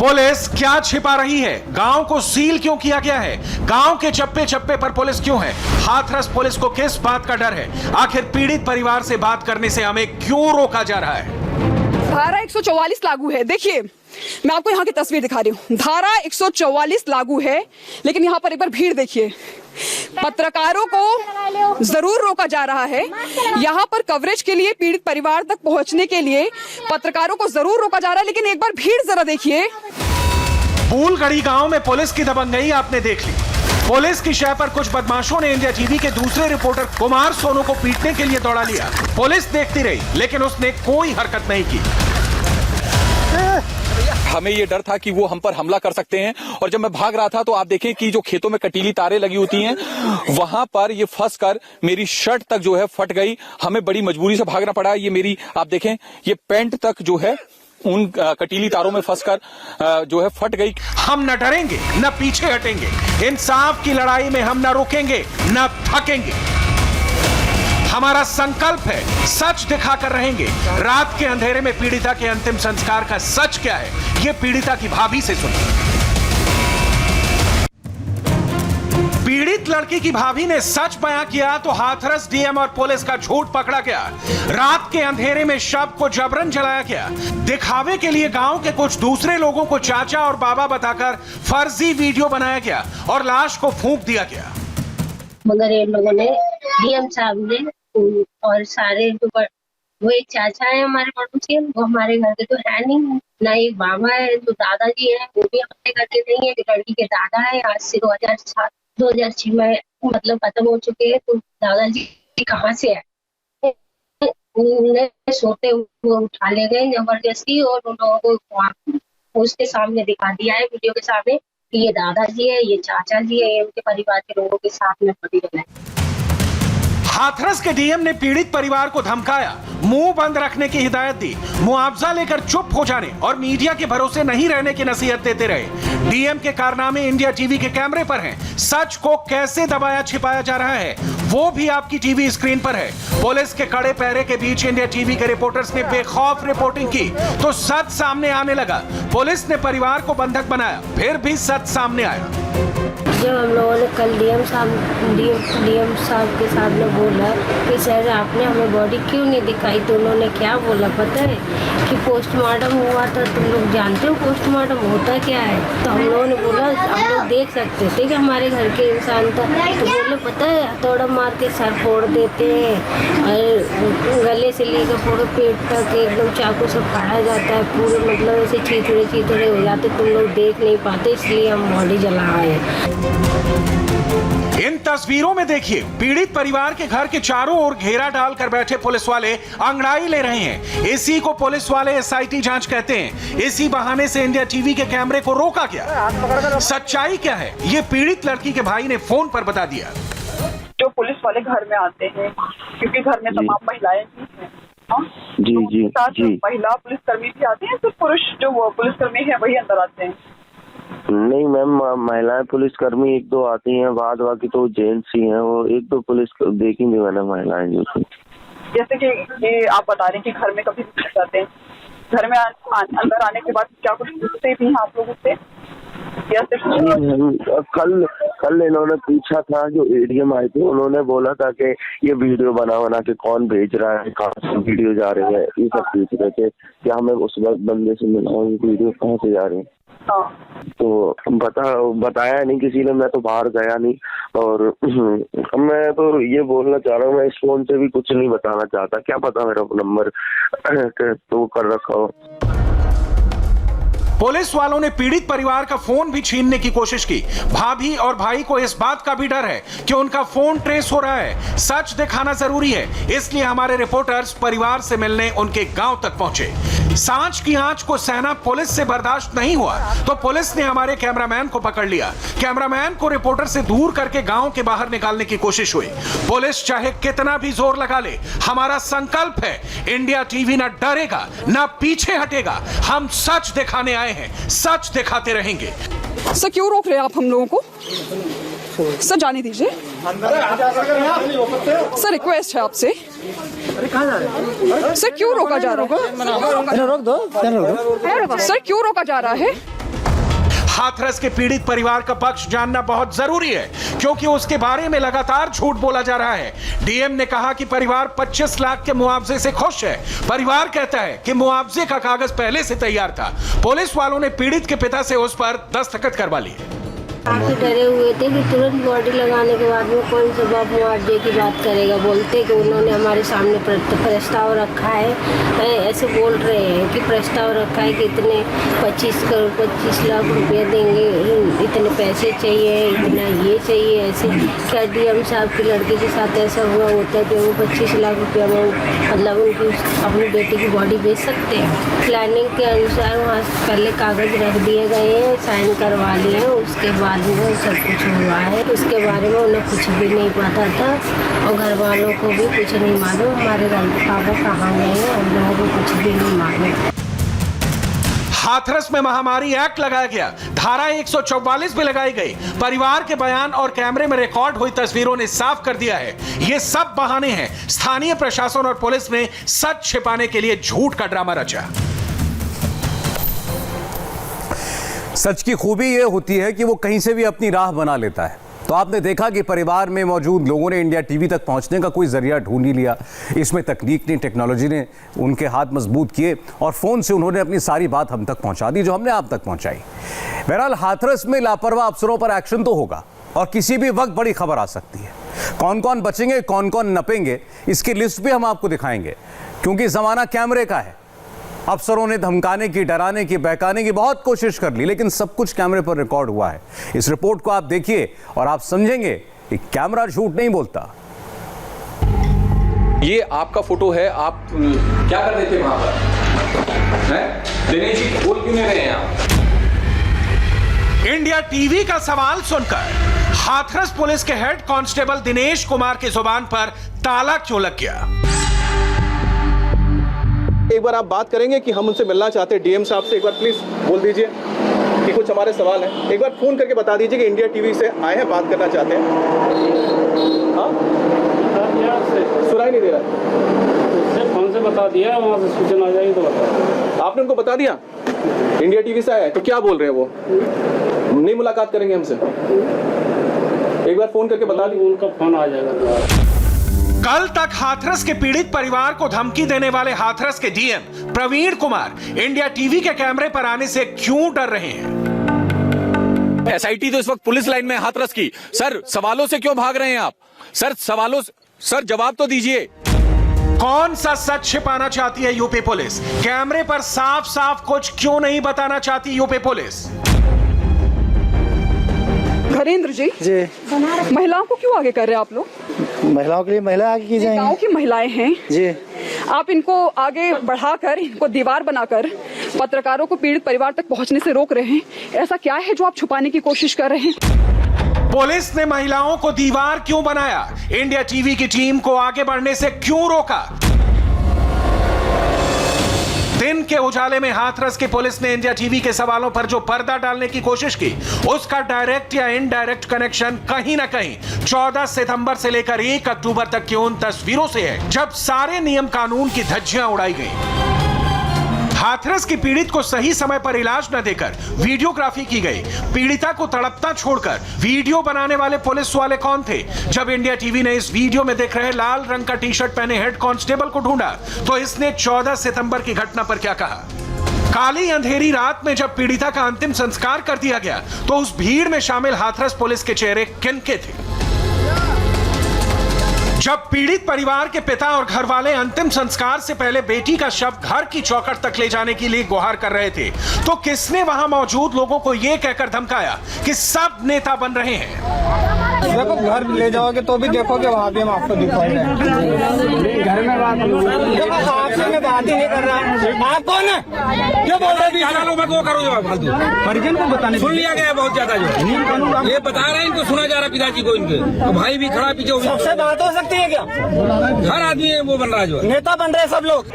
पुलिस क्या छिपा रही है? गांव को सील क्यों किया गया है? गांव के चप्पे चप्पे पर पुलिस क्यों है? हाथरस पुलिस को किस बात का डर है? आखिर पीड़ित परिवार से बात करने से हमें क्यों रोका जा रहा है? धारा 144 लागू है। देखिए, मैं आपको यहाँ की तस्वीर दिखा रही हूँ। धारा 144 लागू है, लेकिन यहाँ पर एक बार भीड़ देखिए। पत्रकारों को जरूर रोका जा रहा है। यहाँ पर कवरेज के लिए, पीड़ित परिवार तक पहुँचने के लिए पत्रकारों को जरूर रोका जा रहा है, लेकिन एक बार भीड़ जरा देखिए। फूलगढ़ी गांव में पुलिस की दबंगई आपने देख ली। पुलिस की शय पर कुछ बदमाशों ने इंडिया टीवी के दूसरे रिपोर्टर कुमार सोनू को पीटने के लिए दौड़ा लिया। पुलिस देखती रही, लेकिन उसने कोई हरकत नहीं की। हमें ये डर था कि वो हम पर हमला कर सकते हैं, और जब मैं भाग रहा था तो आप देखें कि जो खेतों में कटीली तारें लगी होती हैं, वहां पर ये फंस कर मेरी शर्ट तक जो है फट गई। हमें बड़ी मजबूरी से भागना पड़ा। ये मेरी, आप देखें, ये पैंट तक जो है उन कटीली तारों में फंसकर जो है फट गई। हम न डरेंगे, न पीछे हटेंगे। इंसाफ की लड़ाई में हम न रुकेंगे, न थकेंगे। हमारा संकल्प है, सच दिखाकर रहेंगे। रात के अंधेरे में पीड़िता के अंतिम संस्कार का सच क्या है, ये पीड़िता की भाभी से सुनिए। पीड़ित लड़की की भाभी ने सच बयां किया तो हाथरस डीएम और पुलिस का झूठ पकड़ा गया। रात के अंधेरे में शव को जबरन जलाया गया। दिखावे के लिए गांव के कुछ दूसरे लोगों को चाचा और बाबा बताकर फर्जी वीडियो बनाया गया और लाश को फूंक दिया गया। मगर ये लोगों ने, डीएम साहब ने और सारे जो वो एक चाचा है हमारे पड़ोसी, वो हमारे घर के तो है नहीं, ना एक बाबा है, जो दादाजी है वो भी हमारे घर के नहीं है। लड़की के दादा है, आज से 2006 में मतलब खत्म हो चुके हैं। तो दादाजी कहाँ से आए? उन्हें सोते हुए उठा ले गए जबरदस्ती, और उन लोगों को उसके सामने दिखा दिया है, वीडियो के सामने, कि ये दादाजी है, ये चाचा जी है, ये उनके परिवार के लोगों के साथ में पड़ी रहे। हाथरस के डीएम ने पीड़ित परिवार को धमकाया, मुंह बंद रखने की हिदायत दी, मुआवजा लेकर चुप हो जाने और मीडिया के भरोसे नहीं रहने की नसीहत देते रहे। डीएम के कारनामे इंडिया टीवी के कैमरे पर हैं। सच को कैसे दबाया छिपाया जा रहा है, वो भी आपकी टीवी स्क्रीन पर है। पुलिस के कड़े पहरे के बीच इंडिया टीवी के रिपोर्टर्स ने बेखौफ रिपोर्टिंग की तो सच सामने आने लगा। पुलिस ने परिवार को बंधक बनाया, फिर भी सच सामने आया। जब हम लोगों ने कल डीएम साहब के सामने बोला कि सर आपने हमें बॉडी क्यों नहीं दिखाई, तो उन्होंने क्या बोला पता है? कि पोस्टमार्टम हुआ था। तुम लोग जानते हो पोस्टमार्टम होता क्या है? तो हम लोगों ने बोला हम लोग देख सकते थे कि हमारे घर के इंसान था। तो बोले पता है, हथौड़ा मार के सर फोड़ देते हैं, और गले से लेकर पूरे पेट तक एकदम चाकू से फाड़ा जाता है, पूरे मतलब ऐसे चीथड़े हो जाते। तुम लोग देख नहीं पाते, इसलिए हम बॉडी जला आए। इन तस्वीरों में देखिए, पीड़ित परिवार के घर के चारों ओर घेरा डालकर बैठे पुलिस वाले अंगड़ाई ले रहे हैं। इसी को पुलिस वाले एसआईटी जांच कहते हैं। इसी बहाने से इंडिया टीवी के कैमरे को रोका गया। सच्चाई क्या है, ये पीड़ित लड़की के भाई ने फोन पर बता दिया। जो पुलिस वाले घर में आते हैं, क्योंकि घर में तमाम महिलाएं भी हैं, महिला पुलिसकर्मी भी आते हैं, तो पुरुष जो पुलिसकर्मी है वही अंदर आते हैं? नहीं मैम, महिलाएं पुलिसकर्मी एक दो आती हैं, बाद बाकी तो जेंट्स ही हैं। वो एक दो पुलिस देखेंगे मैंने महिलाएं जो थी। जैसे कि ये आप बता रहे हैं कि घर में कभी भी जाते हैं, घर में अंदर आने के बाद क्या कुछ पूछते भी हैं आप लोगों से? कल इन्होंने पूछा था, जो एडीएम आए थे उन्होंने बोला था कि ये वीडियो बना के कौन भेज रहा है, कहाँ से वीडियो जा रही है, ये सब पूछ रहे थे कि हमें उस बंदे से मिला, वीडियो कहाँ से जा रही है। तो बताया नहीं किसी ने, मैं तो बाहर गया नहीं। और मैं तो ये बोलना चाह रहा हूँ, मैं इस फोन से भी कुछ नहीं बताना चाहता, क्या पता मेरा नंबर तो कर रखा हो। पुलिस वालों ने पीड़ित परिवार का फोन भी छीनने की कोशिश की। भाभी और भाई को इस बात का भी डर है कि उनका फोन ट्रेस हो रहा है। सच दिखाना जरूरी है, इसलिए हमारे रिपोर्टर्स परिवार से मिलने उनके गांव तक पहुंचे। सांच की आंच को सहना पुलिस से बर्दाश्त नहीं हुआ तो पुलिस ने हमारे कैमरामैन को पकड़ लिया। कैमरामैन को रिपोर्टर से दूर करके गांव के बाहर निकालने की कोशिश हुई। पुलिस चाहे कितना भी जोर लगा ले, हमारा संकल्प है, इंडिया टीवी ना डरेगा ना पीछे हटेगा। हम सच दिखाने आए हैं, सच दिखाते रहेंगे। सर क्यों रोक रहे हैं आप हम लोगों को? सर जाने दीजिए। सर रिक्वेस्ट है आपसे। सर क्यों रोका जा रहा है? सर क्यों रोका जा रहा है? हाथरस के पीड़ित परिवार का पक्ष जानना बहुत जरूरी है, क्योंकि उसके बारे में लगातार झूठ बोला जा रहा है। डीएम ने कहा कि परिवार 25 लाख के मुआवजे से खुश है। परिवार कहता है कि मुआवजे का कागज पहले से तैयार था। पुलिस वालों ने पीड़ित के पिता से उस पर दस्तखत करवा लिए। काफी डरे हुए थे कि तुरंत बॉडी लगाने के बाद में कौन सा बाप मुआवजे की बात करेगा। बोलते कि उन्होंने हमारे सामने प्रस्ताव रखा है, ऐसे बोल रहे हैं कि प्रस्ताव रखा है कि इतने 25 लाख रुपए देंगे, इतने पैसे चाहिए, इतना ये चाहिए। ऐसे क्या डीएम साहब की लड़के के साथ ऐसा हुआ होता है कि वो 25 लाख रुपया में मतलब उनकी अपनी बेटी की बॉडी बेच सकते हैं। प्लानिंग के अनुसार वहाँ पहले कागज रख दिए गए हैं, साइन करवा लिए हैं, उसके बाद वो सब कुछ हुआ है। उसके बारे में उन्हें कुछ भी नहीं पता था और घर वालों को भी कुछ नहीं मालूम। हमारे पापा कहाँ गए हैं हम लोगों को कुछ भी नहीं मालूम। हाथरस में महामारी एक्ट लगाया गया, धारा 144 भी लगाई गई। परिवार के बयान और कैमरे में रिकॉर्ड हुई तस्वीरों ने साफ कर दिया है, ये सब बहाने हैं। स्थानीय प्रशासन और पुलिस ने सच छिपाने के लिए झूठ का ड्रामा रचा। सच की खूबी यह होती है कि वो कहीं से भी अपनी राह बना लेता है। तो आपने देखा कि परिवार में मौजूद लोगों ने इंडिया टीवी तक पहुंचने का कोई जरिया ढूंढ ही लिया। इसमें तकनीक ने, टेक्नोलॉजी ने उनके हाथ मजबूत किए और फ़ोन से उन्होंने अपनी सारी बात हम तक पहुंचा दी, जो हमने आप तक पहुंचाई। बहरहाल हाथरस में लापरवाह अफसरों पर एक्शन तो होगा और किसी भी वक्त बड़ी खबर आ सकती है। कौन कौन बचेंगे, कौन कौन नपेंगे, इसकी लिस्ट भी हम आपको दिखाएंगे, क्योंकि ज़माना कैमरे का है। अफसरों ने धमकाने की, डराने की, बहकाने की बहुत कोशिश कर ली, लेकिन सब कुछ कैमरे पर रिकॉर्ड हुआ है। इस रिपोर्ट को आप देखिए और आप समझेंगे कि कैमरा झूठ नहीं बोलता। ये आपका फोटो है, आप क्या कर रहे थे वहां पर? दिनेश जी बोल क्यों नहीं रहे हैं आप? इंडिया टीवी का सवाल सुनकर हाथरस पुलिस के हेड कांस्टेबल दिनेश कुमार की जुबान पर ताला क्यों लग गया? एक बार आप बात करेंगे कि हम उनसे मिलना चाहते हैं डीएम साहब से। एक बार प्लीज बोल दीजिए कि कुछ हमारे सवाल हैं। एक बार फोन करके बता दीजिए कि इंडिया टीवी से आए हैं, बात करना चाहते हैं। हाँ, सुनाई नहीं दे रहा। फोन से बता दिया, वहाँ से सूचना आ जाएगी तो बता। आपने उनको बता दिया इंडिया टीवी से आए, तो क्या बोल रहे हैं वो? नहीं मुलाकात करेंगे हमसे? एक बार फोन करके बता दी, उनका फोन आ जाएगा। कल तक हाथरस के पीड़ित परिवार को धमकी देने वाले हाथरस के DM Praveen Kumar India TV के कैमरे पर आने से क्यों डर रहे हैं? एसआईटी तो इस वक्त पुलिस लाइन में हाथरस की। सर सवालों से क्यों भाग रहे हैं आप? सर जवाब तो दीजिए। कौन सा सच छिपाना चाहती है यूपी पुलिस? कैमरे पर साफ साफ कुछ क्यों नहीं बताना चाहती यूपी पुलिस? घरेंद्र जी, महिलाओं को क्यों आगे कर रहे हैं आप लोग? महिलाओं के लिए महिला आगे की जाएंगी। गांव की महिलाएं हैं जी, आप इनको आगे बढ़ाकर, इनको दीवार बनाकर पत्रकारों को पीड़ित परिवार तक पहुंचने से रोक रहे हैं। ऐसा क्या है जो आप छुपाने की कोशिश कर रहे हैं? पुलिस ने महिलाओं को दीवार क्यों बनाया? इंडिया टीवी की टीम को आगे बढ़ने से क्यों रोका? दिन के उजाले में हाथरस की पुलिस ने इंडिया टीवी के सवालों पर जो पर्दा डालने की कोशिश की, उसका डायरेक्ट या इनडायरेक्ट कनेक्शन कहीं ना कहीं 14 सितंबर से लेकर 1 अक्टूबर तक की उन तस्वीरों से है जब सारे नियम कानून की धज्जियां उड़ाई गई। हाथरस की पीड़ित को सही समय पर इलाज न देकर वीडियोग्राफी की गई। पीड़िता को तड़पता छोड़कर वीडियो बनाने वाले पुलिस वाले कौन थे? जब इंडिया टीवी ने इस वीडियो में दिख रहे लाल रंग का टी शर्ट पहने हेड कांस्टेबल को ढूंढा, तो इसने 14 सितंबर की घटना पर क्या कहा? काली अंधेरी रात में जब पीड़िता का अंतिम संस्कार कर दिया गया, तो उस भीड़ में शामिल हाथरस पुलिस के चेहरे किनके थे? जब पीड़ित परिवार के पिता और घर वाले अंतिम संस्कार से पहले बेटी का शव घर की चौखट तक ले जाने के लिए गुहार कर रहे थे, तो किसने वहां मौजूद लोगों को यह कहकर धमकाया कि सब नेता बन रहे हैं? देखो घर ले जाओगे तो भी देखोगे, वहाँ भी हम आपको दिखाएंगे। घर में बात आपसे मैं बात ही नहीं कर रहा। आप कौन है? क्या बोल रहे हैं? परिजन को बताने सुन लिया गया बहुत ज्यादा। जो ये बता रहे हैं, इनको सुना जा रहा पिताजी को, इनके तो भाई भी खड़ा पीछे। सबसे बात हो सकती है क्या? हर आदमी वो बन रहा है, जो नेता बन रहे हैं सब लोग।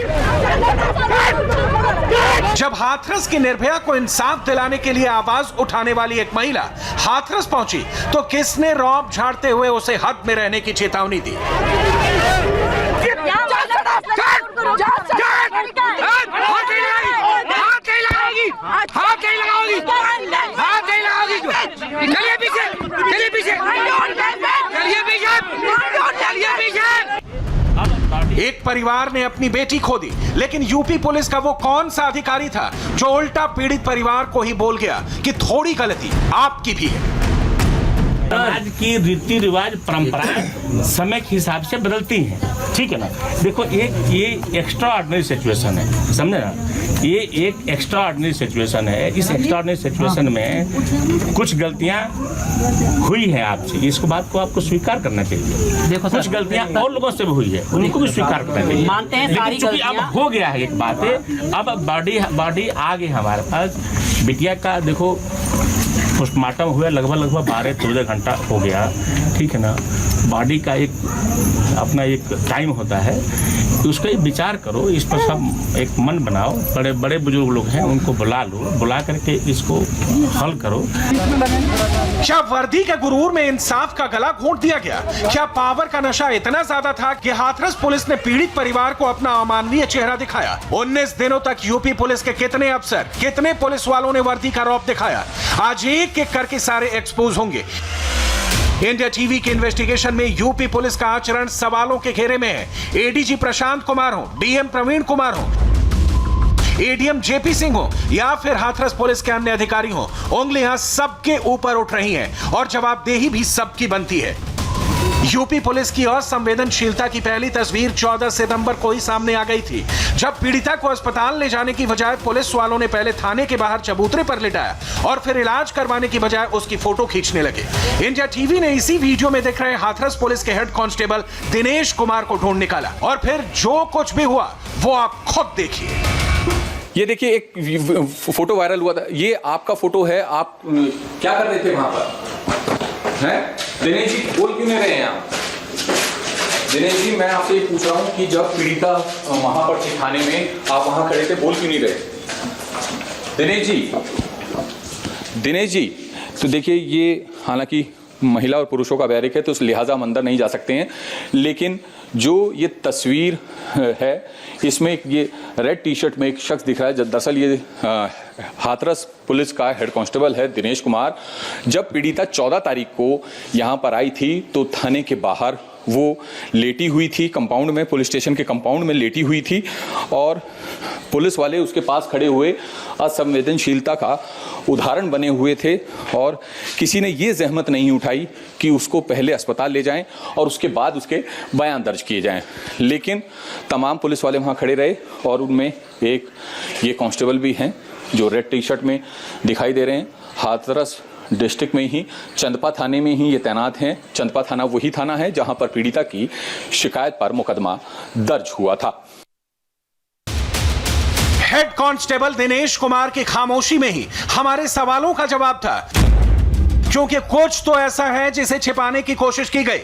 जब हाथरस की निर्भया को इंसाफ दिलाने के लिए आवाज उठाने वाली एक महिला हाथरस पहुंची, तो किसने रौब झाड़ते हुए उसे हद में रहने की चेतावनी दी? हाथ नहीं लगाओगी। चलिए पीछे, चलिए पीछे, चलिए पीछे, चलिए पीछे। एक परिवार ने अपनी बेटी खो दी, लेकिन यूपी पुलिस का वो कौन सा अधिकारी था जो उल्टा पीड़ित परिवार को ही बोल गया कि थोड़ी गलती आपकी भी है। समाज की रीति रिवाज परंपराएं समय के हिसाब से बदलती हैं, ठीक है ना। देखो ये एक्स्ट्रा ऑर्डिनरी सिचुएशन है, समझे ना, ये एक एक्स्ट्रा ऑर्डिनरी सिचुएशन है। इस एक्स्ट्रा ऑर्डिनरी सिचुएशन में कुछ गलतियां हुई है आपसे, इसको बात को आपको स्वीकार करना चाहिए। देखो कुछ गलतियां और लोगों से भी हुई है, उनको भी स्वीकार करना चाहिए। मानते हैं सारी गलतियां अब हो गया है, एक बात है, अब बॉडी आ गई हमारे पास। बिटिया का देखो पोस्टमार्टम हुआ लगभग 12-14 घंटा हो गया, ठीक है ना। बॉडी का एक अपना एक टाइम होता है, तो उसका एक विचार करो, इस पर सब एक मन बनाओ। बड़े बड़े बुजुर्ग लोग हैं, उनको बुला लो, बुला करके इसको हल करो। क्या वर्दी के गुरूर में इंसाफ का गला घोंट दिया गया? क्या पावर का नशा इतना ज्यादा था कि हाथरस पुलिस ने पीड़ित परिवार को अपना अमानवीय चेहरा दिखाया? 19 दिनों तक यूपी पुलिस के कितने अफसर, कितने पुलिस वालों ने वर्दी का रौब दिखाया? आज एक एक करके सारे एक्सपोज होंगे। इंडिया टीवी के इन्वेस्टिगेशन में यूपी पुलिस का आचरण सवालों के घेरे में है। एडीजी प्रशांत कुमार हो, डीएम प्रवीण कुमार हो, एडीएम जेपी सिंह हो या फिर हाथरस पुलिस के अन्य अधिकारी हो, उंगलियां सबके ऊपर उठ रही हैं और जवाबदेही भी सबकी बनती है। यूपी पुलिस की असंवेदनशीलता की पहली तस्वीर 14 सितंबर को ही सामने आ गई थी, जब पीड़िता को अस्पताल ले जाने की बजाय पुलिस वालों ने पहले थाने के बाहर चबूतरे पर लिटाया और फिर इलाज करवाने की बजाय उसकी फोटो खींचने लगे। इंडिया टीवी ने इसी वीडियो में दिख रहे हाथरस पुलिस के हेड कांस्टेबल दिनेश कुमार को ढूंढ निकाला और फिर जो कुछ भी हुआ वो आप खुद देखिए। ये देखिए, एक फोटो वायरल हुआ था, ये आपका फोटो है। आप क्या कर रहे थे वहां पर? हैं? दिनेश जी बोल क्यों नहीं रहे हैं आप? दिनेश जी, मैं आपसे ये पूछ रहा हूँ कि जब पीड़िता वहां पर थी थाने में, आप वहां खड़े थे, बोल क्यों नहीं रहे? दिनेश जी, तो देखिए, ये हालांकि महिला और पुरुषों का बैरिक है, तो उस लिहाजा हम अंदर नहीं जा सकते हैं, लेकिन जो ये तस्वीर है, इसमें ये रेड टी शर्ट में एक शख्स दिख रहा है। दरअसल ये हाथरस पुलिस का हेड कांस्टेबल है दिनेश कुमार। जब पीड़िता 14 तारीख को यहाँ पर आई थी तो थाने के बाहर वो लेटी हुई थी, कंपाउंड में, पुलिस स्टेशन के कंपाउंड में लेटी हुई थी और पुलिस वाले उसके पास खड़े हुए असंवेदनशीलता का उदाहरण बने हुए थे और किसी ने ये जहमत नहीं उठाई कि उसको पहले अस्पताल ले जाएं और उसके बाद उसके बयान दर्ज किए जाएं। लेकिन तमाम पुलिस वाले वहाँ खड़े रहे और उनमें एक ये कांस्टेबल भी हैं जो रेड टी शर्ट में दिखाई दे रहे हैं। हाथरस डिस्ट्रिक्ट में ही चंदपा थाने में ही ये तैनात हैं। चंदपा थाना वही थाना है जहां पर पीड़िता की शिकायत पर मुकदमा दर्ज हुआ था। हेड कांस्टेबल दिनेश कुमार की खामोशी में ही हमारे सवालों का जवाब था, क्योंकि कुछ तो ऐसा है जिसे छिपाने की कोशिश की गई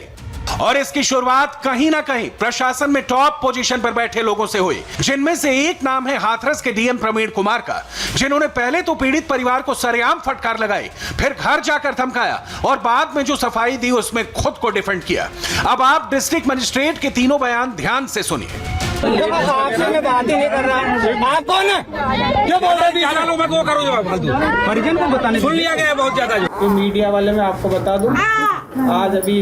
और इसकी शुरुआत कहीं ना कहीं प्रशासन में टॉप पोजीशन पर बैठे लोगों से हुई, जिनमें से एक नाम है हाथरस के डीएम प्रवीण कुमार का, जिन्होंने पहले तो पीड़ित परिवार को सरेआम फटकार लगाई, फिर घर जाकर धमकाया और बाद में जो सफाई दी उसमें खुद को डिफेंड किया। अब आप डिस्ट्रिक्ट मजिस्ट्रेट के तीनों बयान ध्यान से सुनिए। आपसे मैं बात ही नहीं कर रहा। आप कौन है? क्या बोल रहे हैं? वो करो जवाब फालतू। परिजन को बताने सुन लिया गया बहुत ज्यादा। तो मीडिया वाले मैं आपको बता दूं, आज अभी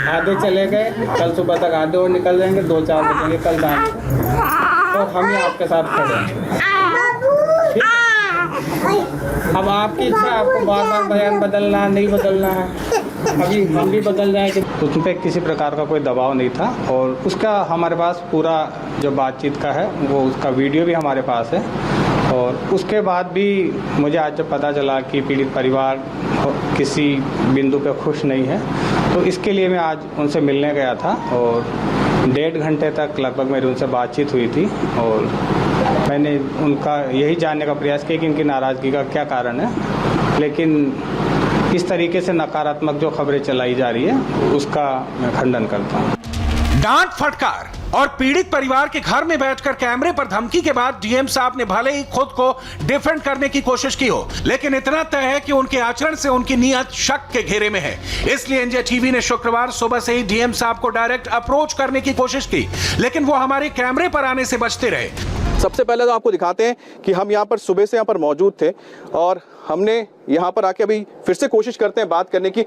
आधे चले गए, कल सुबह तक आधे और निकल जाएंगे, 2-4 बजेंगे कल जाएंगे, तो हम ही आपके साथ खड़े हैं। अब आपकी इच्छा, आपको बार बार बयान बदलना नहीं बदलना है, अभी हम भी बदल जाएंगे। उस पर किसी प्रकार का कोई दबाव नहीं था और उसका हमारे पास पूरा जो बातचीत का है वो उसका वीडियो भी हमारे पास है। और उसके बाद भी मुझे आज जब पता चला कि पीड़ित परिवार किसी बिंदु पे खुश नहीं है, तो इसके लिए मैं आज उनसे मिलने गया था और 1.5 घंटे तक लगभग मेरी उनसे बातचीत हुई थी और मैंने उनका यही जानने का प्रयास किया कि इनकी नाराज़गी का क्या कारण है। लेकिन इस तरीके से नकारात्मक जो खबरें चलाई जा रही है उसका मैं खंडन करता हूँ। डांट फटकार और पीड़ित परिवार के घर में बैठकर कैमरे पर धमकी के बाद डीएम साहब ने भले ही खुद को डिफेंड करने की कोशिश की हो, लेकिन इतना तय है कि उनके आचरण से उनकी नीयत शक के घेरे में है। इसलिए इंडिया टीवी ने शुक्रवार सुबह से ही डीएम साहब को डायरेक्ट अप्रोच करने की कोशिश की, लेकिन वो हमारे कैमरे पर आने से बचते रहे। सबसे पहले तो आपको दिखाते हैं कि हम यहाँ पर सुबह से यहाँ पर मौजूद थे और हमने यहाँ पर आके अभी फिर से कोशिश करते हैं बात करने की।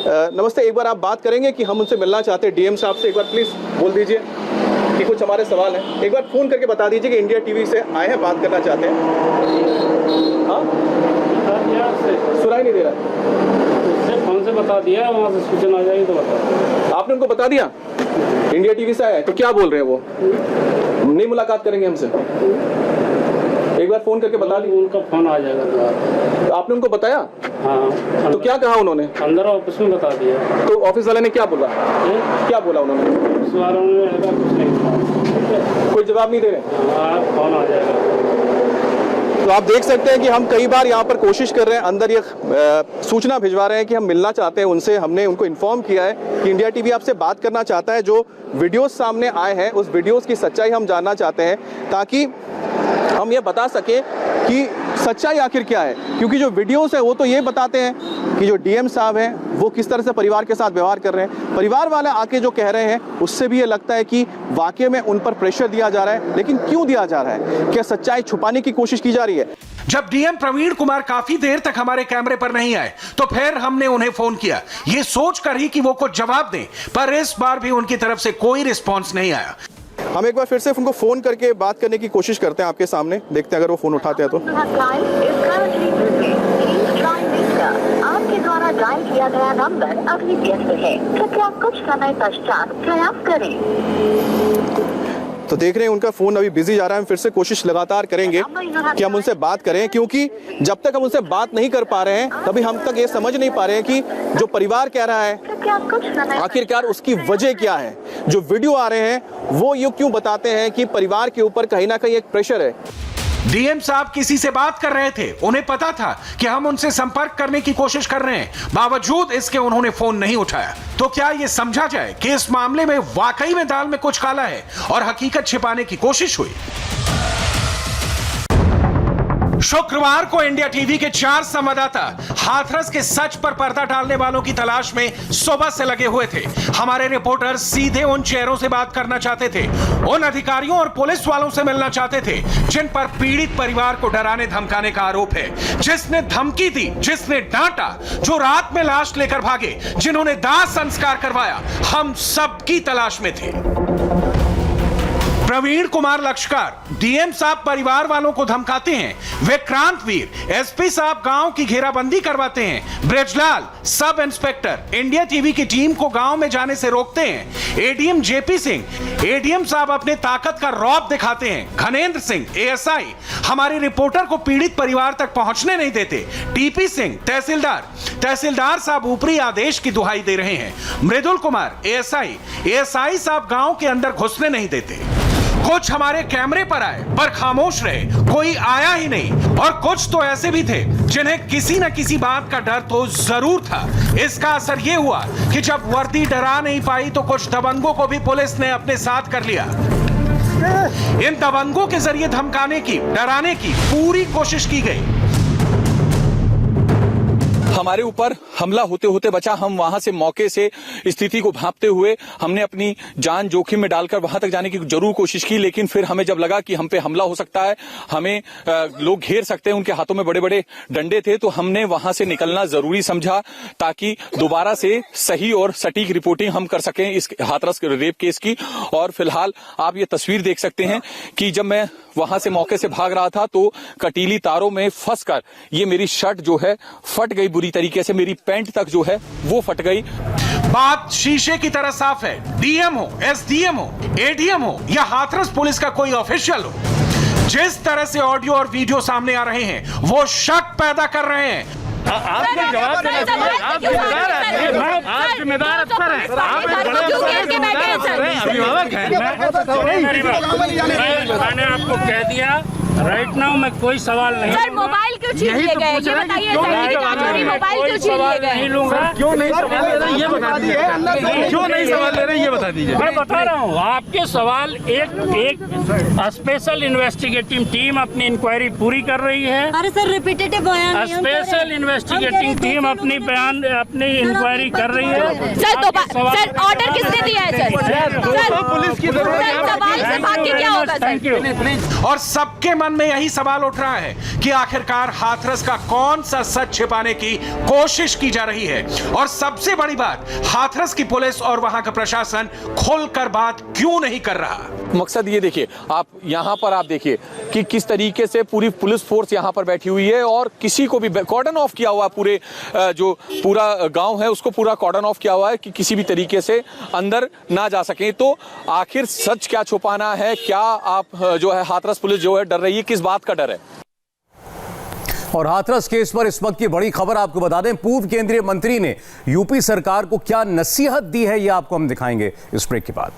नमस्ते, एक बार आप बात करेंगे कि हम उनसे मिलना चाहते हैं डीएम साहब से। एक बार प्लीज़ बोल दीजिए कि कुछ हमारे सवाल हैं। एक बार फ़ोन करके बता दीजिए कि इंडिया टीवी से आए हैं, बात करना चाहते हैं। हाँ, सुनाई नहीं दे रहा। फोन से बता दिया, वहाँ से सूचना आ जाएगी तो बता। आपने उनको बता दिया इंडिया टीवी से आए हैं, तो क्या बोल रहे हैं वो? नहीं मुलाकात करेंगे हमसे? एक बार फोन करके बता दी। उनका फोन आ जाएगा तो आपने उनको बताया? हाँ। तो क्या कहा उन्होंने? अंदर ऑफिस में बता दिया। तो ऑफिस वाले ने क्या बोला? क्या बोला उन्होंने? ऑफिस वालों ने कुछ नहीं, कोई जवाब नहीं दे रहे? फोन आ जाएगा। तो आप देख सकते हैं कि हम कई बार यहाँ पर कोशिश कर रहे हैं, अंदर ये सूचना भिजवा रहे हैं कि हम मिलना चाहते हैं उनसे। हमने उनको इन्फॉर्म किया है कि इंडिया टीवी आपसे बात करना चाहता है। जो वीडियोस सामने आए हैं उस वीडियोस की सच्चाई हम जानना चाहते हैं, ताकि हम ये बता सकें कि सच्चाई आखिर क्या है। क्योंकि जो वीडियोस है वो तो ये बताते हैं कि जो डीएम साहब हैं वो किस तरह से परिवार के साथ व्यवहार कर रहे हैं। परिवार वाले आके जो कह रहे हैं उससे भी ये लगता है कि वाकई में उन पर प्रेशर दिया जा रहा है। लेकिन क्यों दिया जा रहा है? क्या सच्चाई छुपाने की कोशिश की जा रही है? जब डीएम प्रवीण कुमार काफी देर तक हमारे कैमरे पर नहीं आए तो फिर हमने उन्हें फोन किया, ये सोचकर ही कि वो कुछ जवाब दें, पर इस बार भी उनकी तरफ से कोई रिस्पॉन्स नहीं आया। हम एक बार फिर से उनको फोन करके बात करने की कोशिश करते हैं आपके सामने, देखते हैं अगर वो फोन उठाते हैं तो। आपके द्वारा डायल किया गया नंबर अभी व्यस्त है, कृपया कुछ समय पश्चात प्रयास करें। तो देख रहे हैं उनका फोन अभी बिजी जा रहा है। हम फिर से कोशिश लगातार करेंगे कि हम उनसे बात करें, क्योंकि जब तक हम उनसे बात नहीं कर पा रहे हैं तभी हम तक ये समझ नहीं पा रहे हैं कि जो परिवार कह रहा है आखिरकार उसकी वजह क्या है। जो वीडियो आ रहे हैं वो ये क्यों बताते हैं कि परिवार के ऊपर कहीं ना कहीं एक प्रेशर है। डीएम साहब किसी से बात कर रहे थे, उन्हें पता था कि हम उनसे संपर्क करने की कोशिश कर रहे हैं, बावजूद इसके उन्होंने फोन नहीं उठाया। तो क्या यह समझा जाए कि इस मामले में वाकई में दाल में कुछ काला है और हकीकत छिपाने की कोशिश हुई? शुक्रवार को इंडिया टीवी के 4 संवाददाता हाथरस के सच पर पर्दा डालने वालों की तलाश में सुबह से लगे हुए थे। हमारे रिपोर्टर सीधे उन चेहरों से बात करना चाहते थे, उन अधिकारियों और पुलिस वालों से मिलना चाहते थे जिन पर पीड़ित परिवार को डराने धमकाने का आरोप है, जिसने धमकी दी, जिसने डांटा, जो रात में लाश लेकर भागे, जिन्होंने दाह संस्कार करवाया। हम सबकी तलाश में थे। प्रवीण कुमार लश्कर, डीएम साहब परिवार वालों को धमकाते हैं। विक्रांत वीर, एसपी साहब गांव की घेराबंदी करवाते हैं। Brijlal, sub inspector, India TV की टीम को गांव में जाने से रोकते हैं। एडीएम जेपी सिंह, एडीएम साहब अपने ताकत का रौब दिखाते हैं। घनेंद्र सिंह, एएसआई, हमारी रिपोर्टर को पीड़ित परिवार तक पहुंचने नहीं देते। टीपी सिंह, तहसीलदार साहब ऊपरी आदेश की दुहाई दे रहे हैं। मृदुल कुमार, एएसआई साहब गांव के अंदर घुसने नहीं देते। कुछ हमारे कैमरे पर आए पर खामोश रहे, कोई आया ही नहीं। और कुछ तो ऐसे भी थे जिन्हें किसी न किसी बात का डर तो जरूर था। इसका असर यह हुआ कि जब वर्दी डरा नहीं पाई तो कुछ दबंगों को भी पुलिस ने अपने साथ कर लिया। इन दबंगों के जरिए धमकाने की, डराने की पूरी कोशिश की गई। हमारे ऊपर हमला होते होते बचा। हम वहां से मौके से स्थिति को भांपते हुए हमने अपनी जान जोखिम में डालकर वहां तक जाने की जरूर कोशिश की, लेकिन फिर हमें जब लगा कि हम पे हमला हो सकता है, हमें लोग घेर सकते हैं, उनके हाथों में बड़े बड़े डंडे थे, तो हमने वहां से निकलना जरूरी समझा ताकि दोबारा से सही और सटीक रिपोर्टिंग हम कर सकें इस हाथरस रेप केस की। और फिलहाल आप ये तस्वीर देख सकते हैं कि जब मैं वहां से मौके से भाग रहा था तो कटीली तारों में फंसकर ये मेरी शर्ट जो है फट गई बुरी तरीके से, मेरी पैंट तक जो है वो फट गई। बात शीशे की तरह साफ है। डीएम हो, एसडीएम हो, एडीएम हो या हाथरस पुलिस का कोई ऑफिशियल हो, जिस तरह से ऑडियो और वीडियो सामने आ रहे हैं वो शक पैदा कर रहे हैं। आपने जवाब देना चाहिए। आप जिम्मेदार हैं, आप जिम्मेदार अफसर हैं, आप अभिभावक हैं। मैंने आपको कह दिया राइट नाउ मैं कोई सवाल नहीं। सर मोबाइल क्यों छीन लिए गए ये बताइए। मोबाइल क्यों छीन लिए गए? नहीं लूंगा। क्यों नहीं सवाल ले रहे ये बता दीजिए। क्यों नहीं सवाल ले रहे ये बता दीजिए। मैं बता रहा हूँ आपके सवाल। एक स्पेशल इन्वेस्टिगेटिव टीम अपनी इंक्वायरी पूरी कर रही है। अरे सर रिपीटेटिव बयान। स्पेशल इन्वेस्टिगेटिंग टीम अपनी इंक्वायरी कर रही है। सर ऑर्डर किसने दिया है? सर पुलिस की जरूरत है। में भाग के क्या होगा सर? और सबके मन में यही सवाल उठ रहा है कि आखिरकार हाथरस का कौन सा सच छिपाने की कोशिश की जा रही है। और सबसे बड़ी बात, हाथरस की पुलिस और वहां का प्रशासन खुलकर बात क्यों नहीं कर रहा? मकसद ये देखिए, आप यहाँ पर आप देखिए कि किस तरीके से पूरी पुलिस फोर्स यहाँ पर बैठी हुई है और किसी को भी कॉर्डन ऑफ किया हुआ, पूरे जो पूरा गांव है उसको पूरा कॉर्डन ऑफ किया हुआ है कि किसी भी तरीके से अंदर ना जा सके। तो आखिर सच क्या छुपाना है? क्या आप जो है हाथरस पुलिस जो है डर रही है, किस बात का डर है? और हाथरस केस पर इस वक्त की बड़ी खबर आपको बता दें, पूर्व केंद्रीय मंत्री ने यूपी सरकार को क्या नसीहत दी है, ये आपको हम दिखाएंगे इस ब्रेक के बाद।